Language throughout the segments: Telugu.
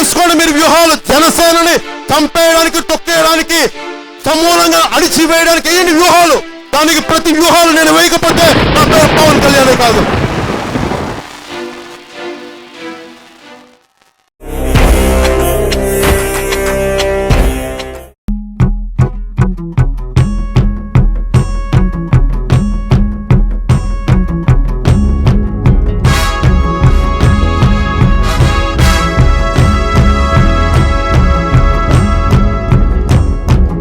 వేసుకోండి మీరు వ్యూహాలు. జనసేనని చంపేయడానికి, తొక్కేయడానికి, సమూలంగా అడిచివేయడానికి వేయండి వ్యూహాలు. దానికి ప్రతి వ్యూహాలు నేను వేయకపోతే నా పేరు పవన్ కళ్యాణే కాదు.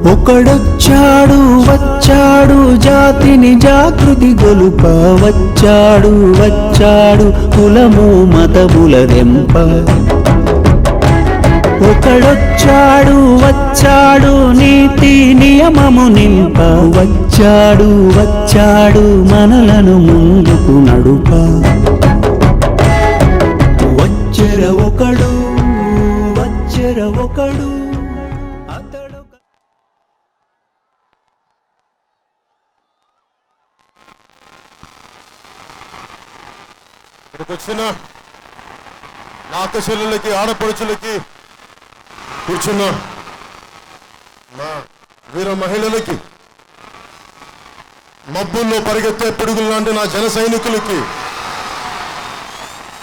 ఒకడొచ్చాడు వచ్చాడు జాతిని జాగృతి గొలుప, వచ్చాడు వచ్చాడు కులము మతముల దెంప. ఒకడొచ్చాడు వచ్చాడు నీతి నియమము నింప, వచ్చాడు వచ్చాడు మనలను ముందుకు నడుప. వచ్చెర ఒకడు వచ్చెర ఒకడు ఇక్కడికి వచ్చిన నా అక్క చెల్లెలకి, ఆడపడుచులకి, కూర్చున్న నా వీర మహిళలకి, మబ్బుల్లో పరిగెత్తే పిడుగులు లాంటి నా జన సైనికులకి,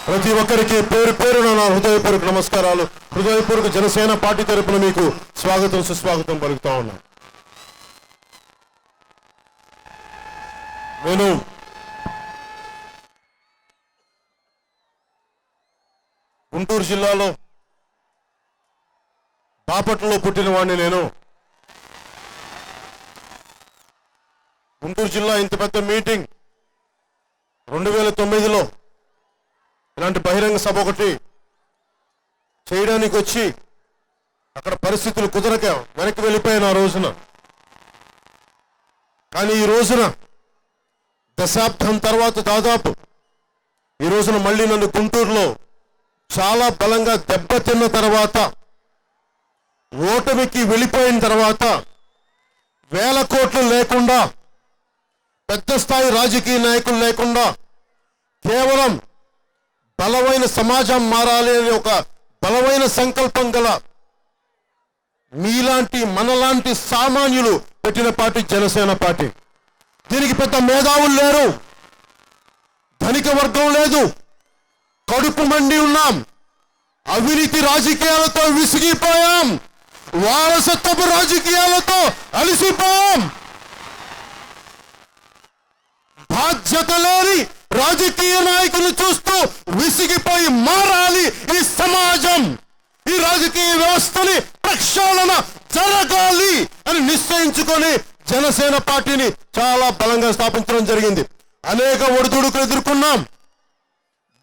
ప్రతి ఒక్కరికి పేరు పేరున నా హృదయపూర్వక నమస్కారాలు. హృదయపూర్వక జనసేన పార్టీ తరపున మీకు స్వాగతం సుస్వాగతం పలుకుతా ఉన్నా. నేను గుంటూరు జిల్లాలో బాపట్లలో పుట్టిన వాడిని. నేను గుంటూరు జిల్లా ఇంత పెద్ద మీటింగ్ 2009లో ఇలాంటి బహిరంగ సభ ఒకటి చేయడానికి వచ్చి అక్కడ పరిస్థితులు కుదరక వెనక్కి వెళ్ళిపోయాను ఆ రోజున. కానీ ఈ రోజున దశాబ్దం తర్వాత దాదాపు ఈ రోజున మళ్ళీ నన్ను గుంటూరులో చాలా బలంగా దెబ్బతిన్న తర్వాత, ఓటమికి వెళ్ళిపోయిన తర్వాత, వేల కోట్లు లేకుండా, పెద్ద స్థాయి రాజకీయ నాయకులు లేకుండా, కేవలం బలమైన సమాజం మారాలి అనే ఒక బలమైన సంకల్పం గల మీలాంటి మనలాంటి సామాన్యులు పెట్టిన పార్టీ జనసేన పార్టీ. దీనికి పెద్ద మేధావులు లేరు, ధనిక వర్గం లేదు, కడుపు మండి ఉన్నాం, అవినీతి రాజకీయాలతో విసిగిపోయాం, వారసత్వపు రాజకీయాలతో అలసిపోయాం. బాధ్యత లేని రాజకీయ నాయకులు చూస్తూ విసిగిపోయి మారాలి ఈ సమాజం, ఈ రాజకీయ వ్యవస్థని ప్రక్షాళన జరగాలి అని నిశ్చయించుకొని జనసేన పార్టీని చాలా బలంగా స్థాపించడం జరిగింది. అనేక ఒడిదుడుకులు ఎదుర్కొన్నాం,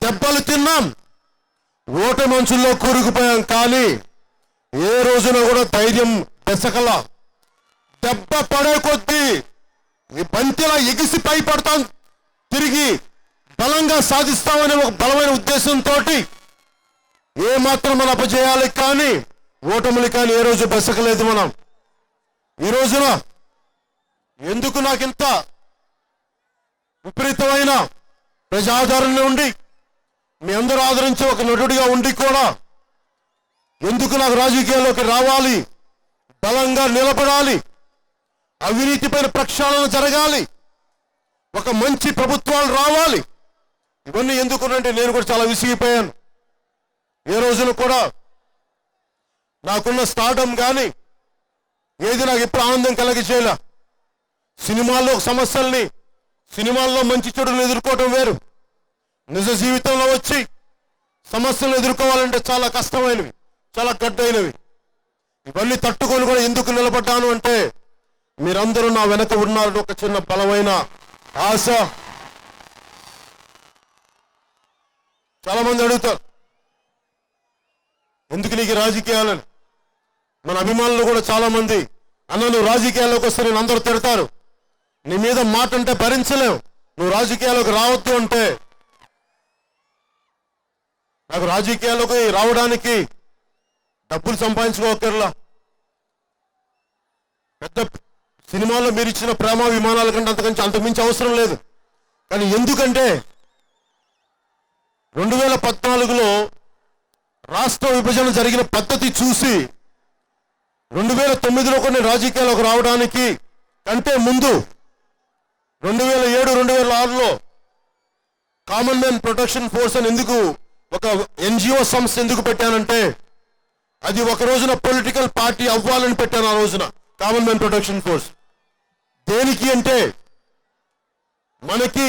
దెబ్బలు తిన్నాం, ఓటమి అంచుల్లో కూరుకుపోయాం. కానీ ఏ రోజున కూడా ధైర్యం బెసకల. దెబ్బ పడే కొద్దీ ఈ బంతిలా ఎగిసి పైపడతాం, తిరిగి బలంగా సాధిస్తామనే ఒక బలమైన ఉద్దేశంతో ఏమాత్రం మనం అపజేయాలి కానీ ఓటములు కానీ ఏ రోజు బెసకలేదు మనం. ఈ రోజున ఎందుకు నాకింత విపరీతమైన ప్రజాదరణ ఉండి, మీ అందరూ ఆదరించే ఒక నటుడిగా ఉండి కూడా ఎందుకు నాకు రాజకీయాల్లోకి రావాలి, బలంగా నిలబడాలి, అవినీతిపైన ప్రక్షాళన జరగాలి, ఒక మంచి ప్రభుత్వాలు రావాలి, ఇవన్నీ ఎందుకునంటే నేను కూడా చాలా విసిగిపోయాను. ఏ రోజున కూడా నాకున్న స్టార్డమ్ కానీ ఏది నాకు ఎప్పుడు ఆనందం కలిగించేలా. సినిమాల్లో సమస్యల్ని, సినిమాల్లో మంచి చెడులు ఎదుర్కోవటం వేరు, నిజ జీవితంలో వచ్చి సమస్యలు ఎదుర్కోవాలంటే చాలా కష్టమైనవి, చాలా గడ్డైనవి. ఇవన్నీ తట్టుకొని కూడా ఎందుకు నిలబడ్డాను అంటే మీరందరూ నా వెనక ఉన్నారని ఒక చిన్న బలమైన ఆశ. చాలా మంది అడుగుతారు ఎందుకు నీకు రాజకీయాలని. మన అభిమానులు కూడా చాలా మంది అన్న నువ్వు రాజకీయాల్లోకి వస్తే నేను అందరూ తిడతారు, నీ మీద మాట అంటే భరించలేవు, నువ్వు రాజకీయాల్లోకి రావద్దు అంటే. నాకు రాజకీయాల్లోకి రావడానికి డబ్బులు సంపాదించుకోకర్లా, పెద్ద సినిమాల్లో మీరు ఇచ్చిన ప్రేమ విమానాల కంటే అంతకుమించి అవసరం లేదు. కానీ ఎందుకంటే 2014లో రాష్ట్ర విభజన జరిగిన పద్ధతి చూసి 2009లో కొన్ని రాజకీయాలకు రావడానికి కంటే ముందు 2007, 2006లో కామన్ మ్యాన్ ప్రొటెక్షన్ ఫోర్స్ అని ఎందుకు ఒక ఎన్జిఓ సంస్థ ఎందుకు పెట్టానంటే అది ఒక రోజున పొలిటికల్ పార్టీ అవ్వాలని పెట్టాను. ఆ రోజున కామన్ మ్యాన్ ప్రొటెక్షన్ ఫోర్స్ దేనికి అంటే మనకి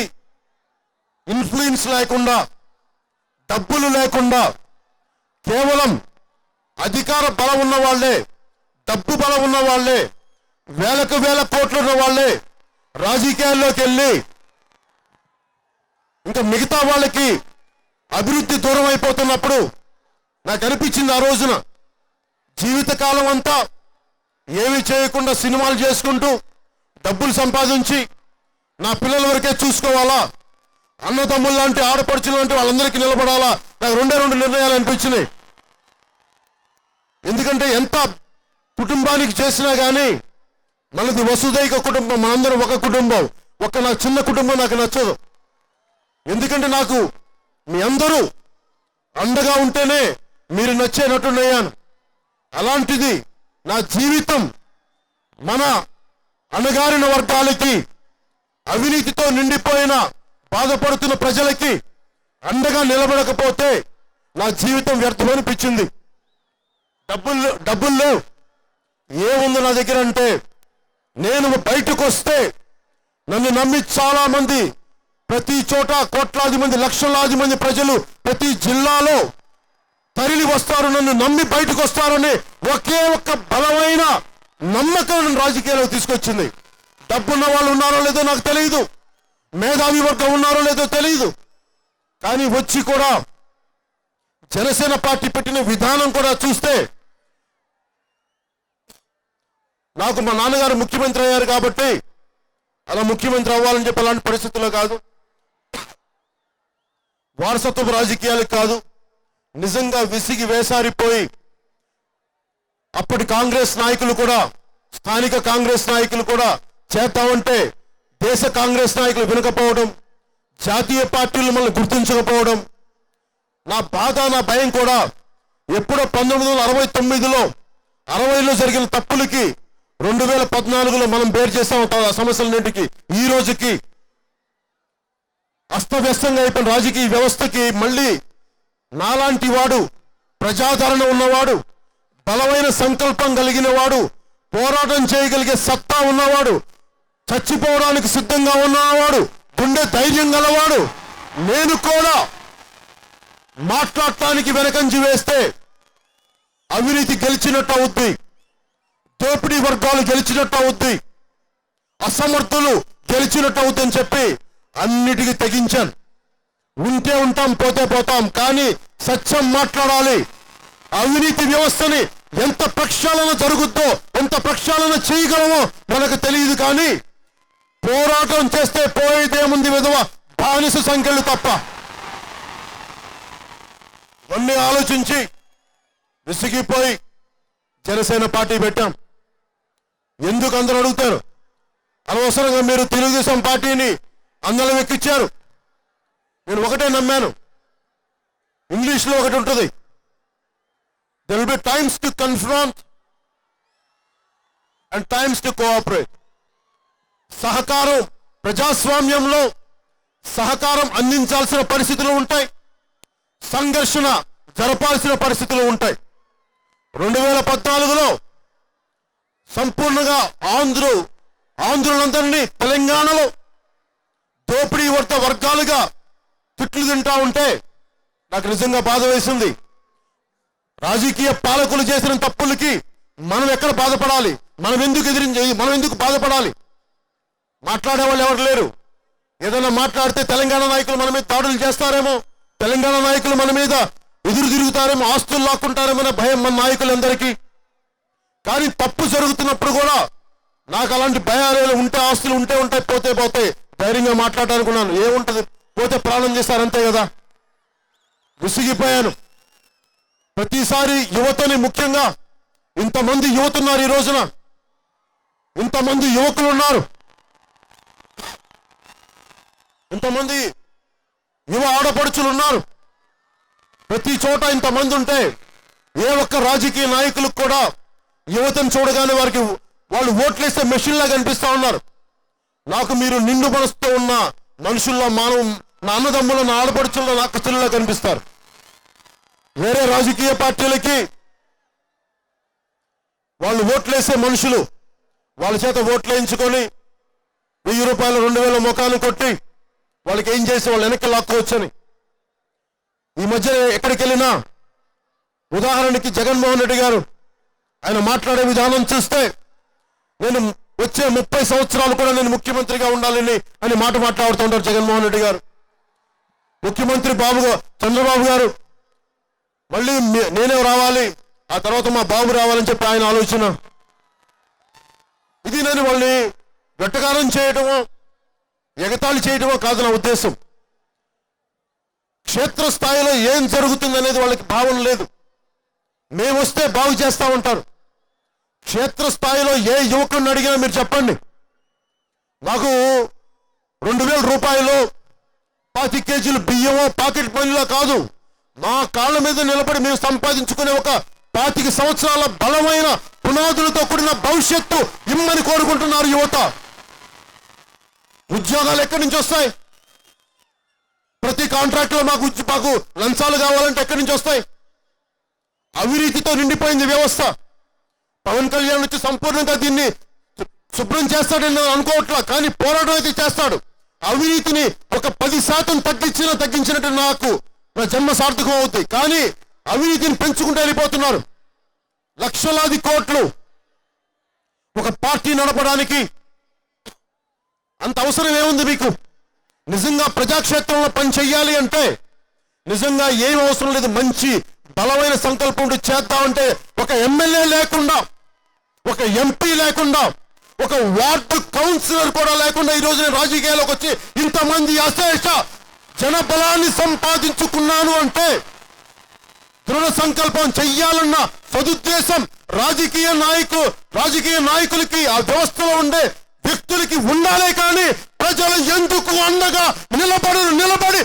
ఇన్ఫ్లుయెన్స్ లేకుండా, డబ్బులు లేకుండా, కేవలం అధికార బలం ఉన్న వాళ్ళే, డబ్బు బలం ఉన్న వాళ్ళే, వేలకు వేల కోట్లు ఉన్న వాళ్ళే రాజకీయాల్లోకి వెళ్ళి ఇంకా మిగతా వాళ్ళకి అభివృద్ధి దూరం అయిపోతున్నప్పుడు నాకు అనిపించింది ఆ రోజున జీవితకాలం అంతా ఏమీ చేయకుండా సినిమాలు చేసుకుంటూ డబ్బులు సంపాదించి నా పిల్లల వరకే చూసుకోవాలా, అన్నదమ్ములు లాంటి ఆడపడుచులు లాంటి వాళ్ళందరికీ నిలబడాలా. నాకు రెండు నిర్ణయాలు అనిపించినాయి. ఎందుకంటే ఎంత కుటుంబానికి చేసినా కానీ మనది వసుదైక కుటుంబం, మనందరం ఒక కుటుంబం. నాకు చిన్న కుటుంబం నాకు నచ్చదు. ఎందుకంటే నాకు మీ అందరూ అండగా ఉంటేనే మీరు నచ్చేనట్టున్నాను. అలాంటిది నా జీవితం మన అణగారిన వర్గాలకి, అవినీతితో నిండిపోయిన బాధపడుతున్న ప్రజలకి అండగా నిలబడకపోతే నా జీవితం వ్యర్థమనిపించింది. డబ్బులు లేవు, ఏముంది నా దగ్గర అంటే నేను బయటకు వస్తే నన్ను నమ్మి చాలా మంది, ప్రతి చోట కోట్లాది మంది, లక్షలాది మంది ప్రజలు ప్రతి జిల్లాలో తరలి వస్తారు, నన్ను నమ్మి బయటకు వస్తారని ఒకే ఒక్క బలమైన నమ్మకం నన్ను రాజకీయాలకు తీసుకొచ్చింది. డబ్బున్న వాళ్ళు ఉన్నారో లేదో నాకు తెలియదు, మేధావి వర్గం ఉన్నారో లేదో తెలియదు, కానీ వచ్చి కూడా జనసేన పార్టీ పెట్టిన విధానం కూడా చూస్తే నాకు మా నాన్నగారు ముఖ్యమంత్రి అయ్యారు కాబట్టి అలా ముఖ్యమంత్రి అవ్వాలని చెప్పి అలాంటి పరిస్థితుల్లో కాదు, వారసత్వ రాజకీయాలకు కాదు, నిజంగా విసిగి వేసారిపోయి అప్పటి కాంగ్రెస్ నాయకులు కూడా, స్థానిక కాంగ్రెస్ నాయకులు కూడా చేద్దామంటే దేశ కాంగ్రెస్ నాయకులు వినకపోవడం, జాతీయ పార్టీలు మనల్ని గుర్తించకపోవడం, నా బాధ, నా భయం కూడా ఎప్పుడో 1969లో 60లో జరిగిన తప్పులకి 2014లో మనం బేర్ చేస్తాం ఆ సమస్యలన్నింటికి. ఈ రోజుకి అస్తవ్యస్తంగా అయిపోయిన రాజకీయ వ్యవస్థకి మళ్ళీ నాలాంటి వాడు, ప్రజాదరణ ఉన్నవాడు, బలమైన సంకల్పం కలిగిన వాడు, పోరాటం చేయగలిగే సత్తా ఉన్నవాడు, చచ్చిపోవడానికి సిద్ధంగా ఉన్నవాడు, గుండె ధైర్యం గలవాడు నేను కూడా మాట్లాడటానికి వెనకంజి వేస్తే అవినీతి గెలిచినట్టు అవుద్ది, దోపిడీ వర్గాలు గెలిచినట్టు అవుద్ది, అసమర్థులు గెలిచినట్టు అవుద్దని చెప్పి అన్నిటికీ తెగించాను. ఉంటే ఉంటాం, పోతే పోతాం, కానీ సత్యం మాట్లాడాలి. అవినీతి వ్యవస్థని ఎంత ప్రక్షాళన జరుగుద్దో, ఎంత ప్రక్షాళన చేయగలమో మనకు తెలియదు, కానీ పోరాటం చేస్తే పోయేదేముంది విధవ బానిస సంఖ్యలు తప్ప. అన్నీ ఆలోచించి విసిగిపోయి జనసేన పార్టీ పెట్టాం. ఎందుకు అందరూ అడుగుతారు, అనవసరంగా మీరు తెలుగుదేశం పార్టీని అందరం ఎక్కిచ్చారు. నేను ఒకటే నమ్మాను, ఇంగ్లీష్లో ఒకటి ఉంటుంది, there will be times to confront and times to cooperate. సహకారం, ప్రజాస్వామ్యంలో సహకారం అందించాల్సిన పరిస్థితులు ఉంటాయి, సంఘర్షణ జరపాల్సిన పరిస్థితులు ఉంటాయి. 2014లో సంపూర్ణంగా ఆంధ్రులందరినీ తెలంగాణలో దోపిడీ వర్గాలుగా తిట్లు తింటా ఉంటే నాకు నిజంగా బాధ వేసింది. రాజకీయ పాలకులు చేసిన తప్పులకి మనం ఎక్కడ బాధపడాలి, మనం ఎందుకు బాధపడాలి? మాట్లాడే వాళ్ళు ఎవరు లేరు. ఏదైనా మాట్లాడితే తెలంగాణ నాయకులు మన మీద దాడులు చేస్తారేమో, తెలంగాణ నాయకులు మన మీద ఎదురు తిరుగుతారేమో, ఆస్తులు లాక్కుంటారేమో అనే భయం మన నాయకులందరికీ. కానీ తప్పు జరుగుతున్నప్పుడు కూడా నాకు అలాంటి భయాలు ఉంటే, ఆస్తులు ఉంటే ఉంటాయి, పోతే పోతే ధైర్యంగా మాట్లాడాలనుకున్నాను. ఏముంటది, పోతే ప్రాణం చేస్తారంతే కదా. విసిగిపోయాను. ప్రతిసారి యువతని, ముఖ్యంగా ఇంతమంది యువతున్నారు, ఈ రోజున ఇంతమంది యువకులు ఉన్నారు, ఇంతమంది యువ ఆడపడుచులు ఉన్నారు. ప్రతి చోట ఇంతమంది ఉంటే ఏ ఒక్క రాజకీయ నాయకులకు కూడా యువతను చూడగానే వారికి వాళ్ళు ఓట్లేస్తే మెషిన్లా కనిపిస్తా ఉన్నారు. నాకు మీరు నిండు మనసుతో ఉన్న మనుషుల్లో నా అన్నదమ్ముల, నా ఆడపడుచుల్లో, నా కచ్చల్లో కనిపిస్తారు. వేరే రాజకీయ పార్టీలకి వాళ్ళు ఓట్లేసే మనుషులు వాళ్ళ చేత ఓట్లు వేయించుకొని 1000 రూపాయలు 2000 ముఖాన్ని కొట్టి వాళ్ళకి ఏం చేసి వాళ్ళు వెనక్కి లాక్కోవచ్చని. ఈ మధ్య ఎక్కడికి వెళ్ళినా ఉదాహరణకి జగన్మోహన్ రెడ్డి గారు ఆయన మాట్లాడే విధానం చూస్తే నేను వచ్చే 30 సంవత్సరాలు కూడా నేను ముఖ్యమంత్రిగా ఉండాలని అని మాట్లాడుతుంటారు జగన్మోహన్ రెడ్డి గారు. ముఖ్యమంత్రి చంద్రబాబు గారు మళ్ళీ నేనే రావాలి, ఆ తర్వాత మా బాబు రావాలని చెప్పి ఆయన ఆలోచన. ఇది నేను వాళ్ళని వెట్టకారం చేయటమో ఎగతాళి చేయటమో కాదు నా ఉద్దేశం. క్షేత్రస్థాయిలో ఏం జరుగుతుంది అనేది వాళ్ళకి భావన లేదు. మేము వస్తే బాగు చేస్తా ఉంటారు. క్షేత్రస్థాయిలో ఏ యువకుడిని అడిగినా మీరు చెప్పండి, నాకు 2000 రూపాయలు 25 కేజీలు బియ్యమో పాకెట్ మనీలో కాదు, మా కాళ్ళ మీద నిలబడి మేము సంపాదించుకునే ఒక 25 సంవత్సరాల బలమైన పునాదులతో కూడిన భవిష్యత్తు ఇమ్మని కోరుకుంటున్నారు యువత. ఉద్యోగాలు ఎక్కడి నుంచి వస్తాయి? ప్రతి కాంట్రాక్ట్లో మాకు లంచాలు కావాలంటే ఎక్కడి నుంచి వస్తాయి? అవినీతితో నిండిపోయింది వ్యవస్థ. పవన్ కళ్యాణ్ వచ్చి సంపూర్ణంగా దీన్ని శుభ్రం చేస్తాడని నేను అనుకోవట్లా, కానీ పోరాటం అయితే చేస్తాడు. అవినీతిని ఒక 10% తగ్గించినట్టు నాకు నా జన్మ సార్థకం అవుతాయి. కానీ అవినీతిని పెంచుకుంటూ వెళ్ళిపోతున్నారు. లక్షలాది కోట్లు ఒక పార్టీ నడపడానికి అంత అవసరం ఏముంది మీకు? నిజంగా ప్రజాక్షేత్రంలో పని చెయ్యాలి అంటే నిజంగా ఏం అవసరం లేదు. మంచి బలమైన సంకల్పం చేద్దామంటే ఒక ఎమ్మెల్యే లేకుండా, ఒక ఎంపీ లేకుండా, ఒక వార్డు కౌన్సిలర్ కూడా లేకుండా ఈ రోజు నేను రాజకీయాల్లోకి వచ్చి ఇంతమంది అశేష జనబలాన్ని సంపాదించుకున్నాను అంటే దృఢ సంకల్పం చెయ్యాలన్న సదుద్దేశం రాజకీయ నాయకులకి ఆ వ్యవస్థలో ఉండే వ్యక్తులకి ఉండాలే. కానీ ప్రజలు ఎందుకు అండగా నిలబడి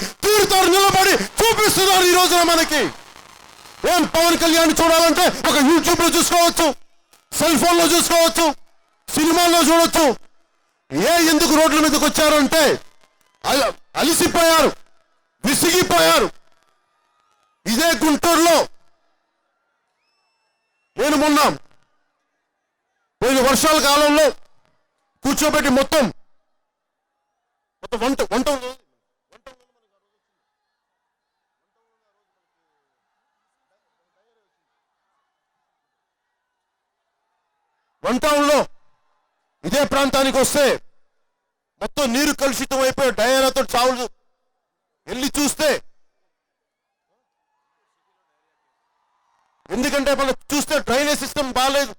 చూపిస్తున్నారు ఈ రోజున మనకి. ఏం పవన్ కళ్యాణ్ చూడాలంటే ఒక యూట్యూబ్ లో చూసుకోవచ్చు, సెల్ ఫోన్ లో చూసుకోవచ్చు, సినిమాల్లో చూడొచ్చు. ఎందుకు రోడ్ల మీదకి వచ్చారంటే అలిసిపోయారు, విసిగిపోయారు. ఇదే గుంటూరులో నేను మొన్న పోయిన వర్షాల కాలంలో కూర్చోబెట్టి మొత్తం వన్ టౌన్లో ఇదే ప్రాంతానికి వస్తే మొత్తం నీరు కలుషితం అయిపోయి డయేరాతో చావులు. వెళ్ళి చూస్తే ఎందుకంటే మనం చూస్తే డ్రైనేజ్ సిస్టమ్ బాగాలేదు.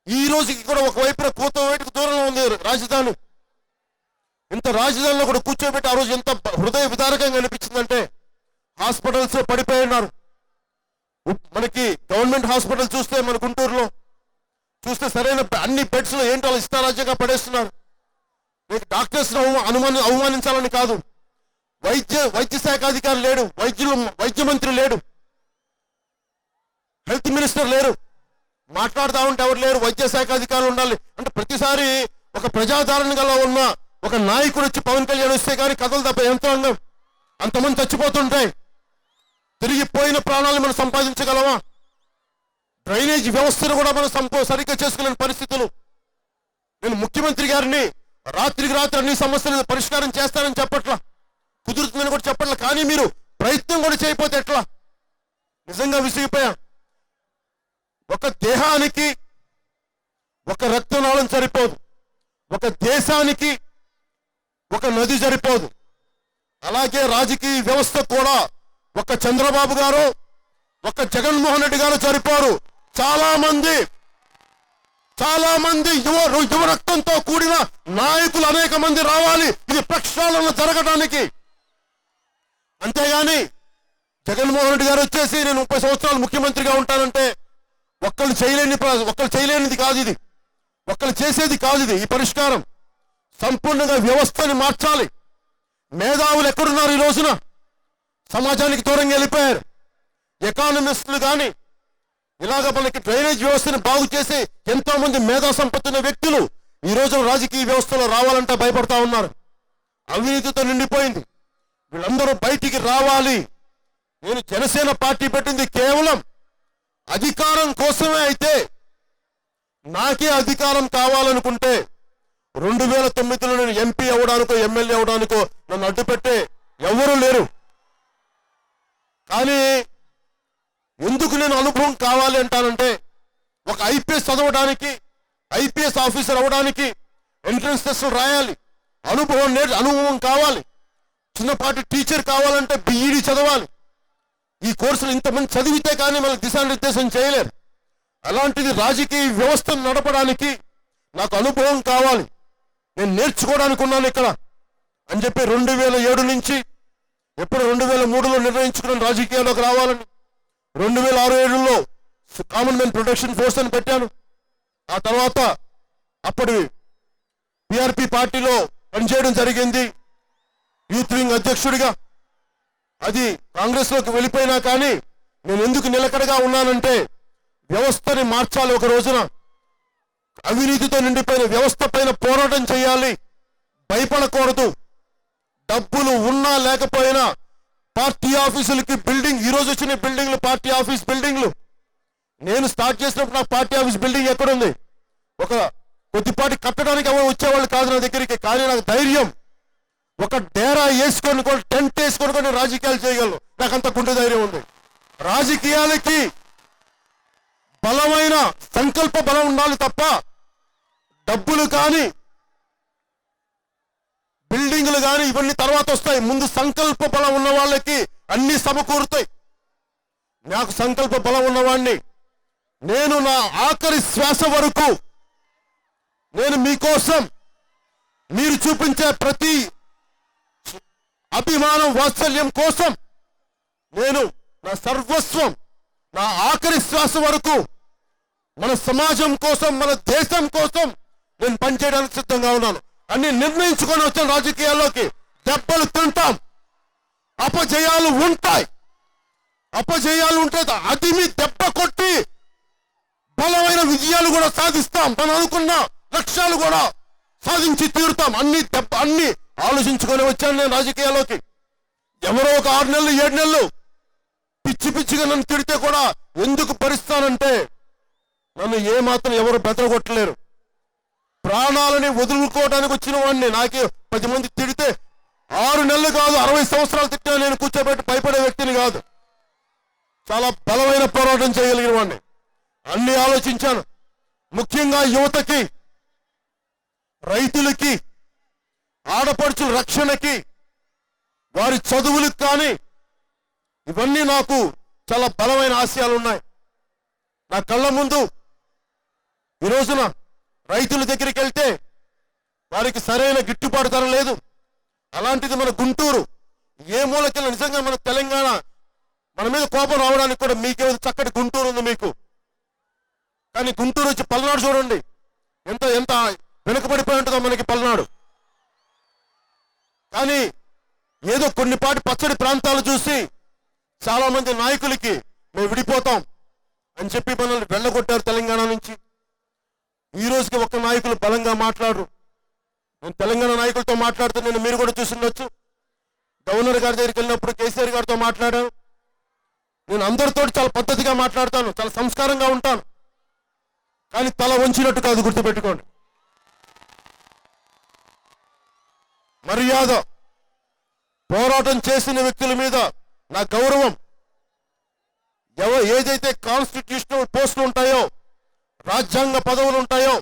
ఈ రోజుకి కూడా ఒకవైపున కోతవేటుకు దూరంలో ఉంది రాజధాని. ఇంత రాజధానిలో కూడా కూర్చోబెట్టి ఆ రోజు ఎంత హృదయ విదారకంగా అనిపించిందంటే హాస్పిటల్స్ పడిపోయి ఉన్నారు. మనకి గవర్నమెంట్ హాస్పిటల్ చూస్తే మన గుంటూరులో చూస్తే సరైన అన్ని బెడ్స్ లో ఏంటో అలా ఇష్టారాజ్యంగా పడేస్తున్నారు. మీకు డాక్టర్స్ అవమానించాలని కాదు, వైద్య శాఖ అధికారి లేడు, వైద్య మంత్రి లేడు, హెల్త్ మినిస్టర్ లేరు, మాట్లాడుతూ ఉంటే ఎవరు లేరు, వైద్య శాఖ అధికారులు ఉండాలి. అంటే ప్రతిసారి ఒక ప్రజాదరణ గల ఉన్న ఒక నాయకుడు వచ్చి పవన్ కళ్యాణ్ వస్తే కానీ కథలు తప్ప యంత్రాంగం అంతమంది చచ్చిపోతుంటాయి. తిరిగిపోయిన ప్రాణాలను మనం సంపాదించగలమా? డ్రైనేజ్ వ్యవస్థను కూడా మనం సరిగ్గా చేసుకోలేని పరిస్థితులు. నేను ముఖ్యమంత్రి గారిని రాత్రికి రాత్రి అన్ని సమస్యలను పరిష్కారం చేస్తానని చెప్పట్లా, కుదురుతుందని కూడా చెప్పట్లా. కానీ మీరు ప్రయత్నం కూడా చేయకపోతే ఎట్లా? నిజంగా విసిగిపోయా. ఒక దేహానికి ఒక రక్తనాళం సరిపోదు, ఒక దేశానికి ఒక నది సరిపోదు. అలాగే రాజకీయ వ్యవస్థ కూడా ఒక చంద్రబాబు గారు, ఒక జగన్మోహన్ రెడ్డి గారు సరిపోరు. చాలా మంది యువ రక్తంతో కూడిన నాయకులు అనేక మంది రావాలి ఇది ప్రక్షాళన జరగడానికి. అంతేగాని జగన్మోహన్ రెడ్డి గారు వచ్చేసి నేను 30 సంవత్సరాలు ముఖ్యమంత్రిగా ఉంటానంటే ఒక్కళ్ళు చేయలేనిది కాదు ఇది, ఒక్కళ్ళు చేసేది కాదు ఇది. ఈ పరిష్కారం సంపూర్ణంగా వ్యవస్థని మార్చాలి. మేధావులు ఎక్కడున్నారు ఈ రోజున? సమాజానికి దూరంగా వెళ్ళిపోయారు. ఎకానమిస్టులు కానీ ఇలాగ మనకి డ్రైనేజ్ వ్యవస్థను బాగు చేసి ఎంతో మంది మేధా సంపత్తున్న వ్యక్తులు ఈ రోజు రాజకీయ వ్యవస్థలో రావాలంటే భయపడతా ఉన్నారు. అవినీతితో నిండిపోయింది. వీళ్ళందరూ బయటికి రావాలి. నేను జనసేన పార్టీ పెట్టింది కేవలం అధికారం కోసమే. అయితే నాకే అధికారం కావాలనుకుంటే 2009లో నేను ఎంపీ అవడానికో ఎమ్మెల్యే అవడానికో నన్ను అడ్డుపెట్టే ఎవరూ లేరు. కానీ ఎందుకు నేను అనుభవం కావాలి అంటానంటే, ఒక ఐపీఎస్ చదవడానికి, ఐపీఎస్ ఆఫీసర్ అవ్వడానికి ఎంట్రన్స్ టెస్టులు రాయాలి, అనుభవం కావాలి. చిన్నపాటి టీచర్ కావాలంటే బీఈడీ చదవాలి. ఈ కోర్సులు ఇంతమంది చదివితే కానీ మనకు దిశానిర్దేశం చేయలేరు. అలాంటిది రాజకీయ వ్యవస్థను నడపడానికి నాకు అనుభవం కావాలి, నేను నేర్చుకోవడానికి ఉన్నాను ఇక్కడ అని చెప్పి 2007 నుంచి ఎప్పుడు 2003లో నిర్ణయించుకున్న రాజకీయాల్లోకి రావాలని 2006-7లో కామన్ మెన్ ప్రొటెక్షన్ ఫోర్స్ అని పెట్టాను. ఆ తర్వాత అప్పటి పిఆర్పి పార్టీలో పనిచేయడం జరిగింది యూత్ వింగ్ అధ్యక్షుడిగా. అది కాంగ్రెస్లోకి వెళ్ళిపోయినా కానీ నేను ఎందుకు నిలకడగా ఉన్నానంటే, వ్యవస్థని మార్చాలి. ఒక రోజున అవినీతితో నిండిపోయిన వ్యవస్థ పైన పోరాటం చేయాలి, భయపడకూడదు. డబ్బులు ఉన్నా లేకపోయినా పార్టీ ఆఫీసులకి బిల్డింగ్, ఈ రోజు వచ్చిన బిల్డింగ్లు పార్టీ ఆఫీస్ బిల్డింగ్లు. నేను స్టార్ట్ చేసినప్పుడు నాకు పార్టీ ఆఫీస్ బిల్డింగ్ ఎక్కడుంది? ఒక కొద్దిపాటి కట్టడానికి ఎవరు వచ్చేవాళ్ళు కాదు నా దగ్గరికి. కానీ నాకు ధైర్యం, ఒక డేరా వేసుకొని కూడా, టెంట్ వేసుకొని కూడా నేను రాజకీయాలు చేయగలను. నాకు అంత గుండె ధైర్యం ఉంది. రాజకీయాలకి బలమైన సంకల్ప బలం ఉండాలి తప్ప డబ్బులు కానీ బిల్డింగ్లు కానీ ఇవన్నీ తర్వాత వస్తాయి. ముందు సంకల్ప బలం ఉన్న వాళ్ళకి అన్ని సమకూరుతాయి. నాకు సంకల్ప బలం ఉన్నవాడిని. నేను నా ఆఖరి శ్వాస వరకు నేను మీకోసం, మీరు చూపించే ప్రతి అభిమానం, వాత్సల్యం కోసం నేను నా సర్వస్వం, నా ఆఖరి శ్వాస వరకు మన సమాజం కోసం, మన దేశం కోసం నేను పనిచేయడానికి సిద్ధంగా ఉన్నాను అని నిర్ణయించుకొని వచ్చాను రాజకీయాల్లోకి. దెబ్బలు తింటాం, అపజయాలు ఉంటాయి. అపజయాలు ఉంటే అది మీ దెబ్బ కొట్టి బలమైన విజయాలు కూడా సాధిస్తాం. మనం అనుకున్న లక్ష్యాలు కూడా సాధించి తీరుతాం. అన్ని ఆలోచించుకొని వచ్చాను నేను రాజకీయాల్లోకి. ఎవరో ఒక 6 నెలలు 7 నెలలు పిచ్చి పిచ్చిగా నన్ను తిడితే కూడా ఎందుకు భరిస్తానంటే, నన్ను ఏమాత్రం ఎవరు బెదరగొట్టలేరు. ప్రాణాలని వదులుకోవడానికి వచ్చిన వాడిని. నాకే 10 మంది తిడితే 6 నెలలు కాదు 60 సంవత్సరాలు తిట్టినా నేను కూర్చోబెట్టి భయపడే వ్యక్తిని కాదు. చాలా బలమైన పోరాటం చేయగలిగిన వాడిని. అన్ని ఆలోచించాను. ముఖ్యంగా యువతకి, రైతులకి, ఆడపడుచుల రక్షణకి, వారి చదువులకు కానీ ఇవన్నీ నాకు చాలా బలమైన ఆశయాలు ఉన్నాయి. నా కళ్ళ ముందు ఈ రోజున రైతుల దగ్గరికి వెళ్తే వారికి సరైన గిట్టుబాటు ధర లేదు. అలాంటిది మన గుంటూరు ఏ మూలకెళ్ళ, నిజంగా మన తెలంగాణ, మన మీద కోపం రావడానికి కూడా మీకే చక్కటి గుంటూరు ఉంది మీకు. కానీ గుంటూరు వచ్చి పల్నాడు చూడండి, ఎంత ఎంత వెనుకబడిపోయి ఉంటుందో మనకి పల్నాడు. కానీ ఏదో కొన్నిపాటి పచ్చడి ప్రాంతాలు చూసి చాలా మంది నాయకులకి మేము విడిపోతాం అని చెప్పి మనల్ని వెళ్ళగొట్టారు తెలంగాణ నుంచి. ఈ రోజుకి ఒక్క నాయకులు బలంగా మాట్లాడరు. నేను తెలంగాణ నాయకులతో మాట్లాడితే నేను మీరు కూడా చూసిండొచ్చు. గవర్నర్ గారి దగ్గరికి వెళ్ళినప్పుడు కేసీఆర్ గారితో మాట్లాడాను. నేను అందరితో చాలా పద్ధతిగా మాట్లాడతాను, చాలా సంస్కారంగా ఉంటాను. కానీ తల వంచినట్టు కాదు, గుర్తుపెట్టుకోండి. మర్యాద, పోరాటం చేసిన వ్యక్తుల మీద నా గౌరవం, ఏదైతే కాన్స్టిట్యూషనల్ పోస్టులు ఉంటాయో, రాజ్యాంగ పదవులు ఉంటాయో,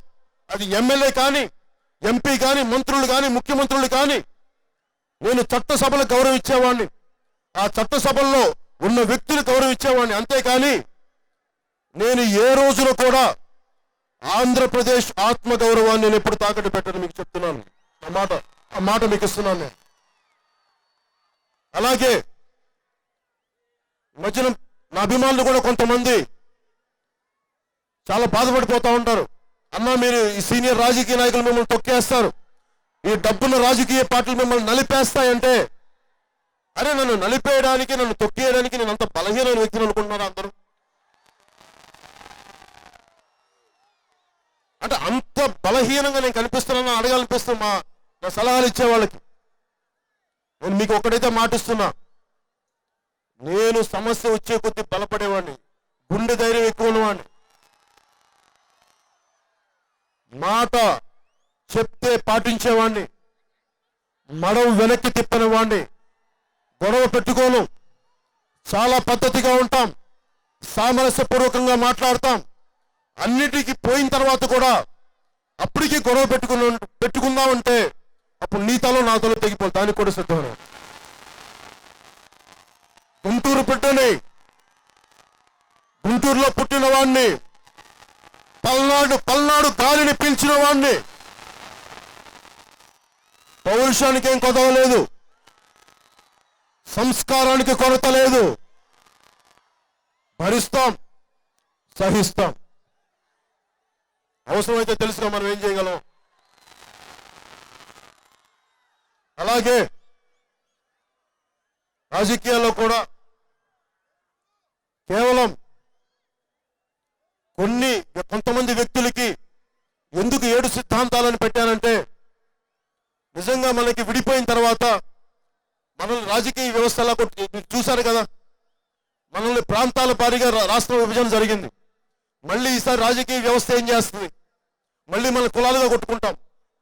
అది ఎమ్మెల్యే కానీ, ఎంపీ కానీ, మంత్రులు కానీ, ముఖ్యమంత్రులు కానీ, నేను చట్టసభలకు గౌరవం ఇచ్చేవాడిని. ఆ చట్టసభల్లో ఉన్న వ్యక్తులు గౌరవం ఇచ్చేవాడిని. అంతేకాని నేను ఏ రోజున కూడా ఆంధ్రప్రదేశ్ ఆత్మగౌరవాన్ని నేను ఎప్పుడు తాకట్టు పెట్టను. మీకు చెప్తున్నాను, ఆ మాట మీకు ఇస్తున్నాను నేను. అలాగే మధ్యన నా అభిమానులు కూడా కొంతమంది చాలా బాధపడిపోతూ ఉంటారు. అన్నా, మీరు ఈ సీనియర్ రాజకీయ నాయకులు మిమ్మల్ని తొక్కేస్తారు, ఈ డబ్బున్న రాజకీయ పార్టీలు మిమ్మల్ని నలిపేస్తాయంటే అరే నన్ను నలిపేయడానికి, నన్ను తొక్కేయడానికి నేను అంత బలహీనమైన వ్యక్తిని అనుకుంటున్నారా అందరూ? అంటే అంత బలహీనంగా నేను కనిపిస్తున్నాను అడగాలనిపిస్తున్నా నా సలహాలు ఇచ్చే వాళ్ళకి. నేను మీకు ఒక్కడైతే మాటిస్తున్నా, నేను సమస్య వచ్చే కొద్దీ బలపడేవాడిని, గుండె ధైర్యం ఎక్కువ ఉన్నవాడిని, మాట చెప్తే పాటించేవాడిని, మడం వెనక్కి తిప్పని వాడిని, గొడవ పెట్టుకోను, చాలా పద్ధతిగా ఉంటాం, సామరస్యపూర్వకంగా మాట్లాడతాం. అన్నిటికీ పోయిన తర్వాత కూడా అప్పటికీ గొడవ పెట్టుకుందామంటే అప్పుడు నీ తలో నా తలో తెగిపోతుంది. దానికి కూడా సిద్ధమే. గుంటూరు బిడ్డని, గుంటూరులో పుట్టిన వాడిని, పల్నాడు గాలిని పీల్చిన వాడిని, పౌరుషానికి ఏం కొదవ లేదు, సంస్కారానికి కొరత లేదు. భరిస్తాం, సహిస్తాం. అవసరమైతే తెలుసుగా మనం ఏం చేయగలం. అలాగే రాజకీయాల్లో కూడా కేవలం కొంతమంది వ్యక్తులకి ఎందుకు 7 సిద్ధాంతాలను పెట్టానంటే, నిజంగా మనకి విడిపోయిన తర్వాత మనల్ని రాజకీయ వ్యవస్థలా చూశారు కదా, మనల్ని ప్రాంతాల వారీగా రాష్ట్ర విభజన జరిగింది. మళ్ళీ ఈసారి రాజకీయ వ్యవస్థ ఏం చేస్తుంది, మళ్ళీ మన కులాలుగా కొట్టుకుంటాం.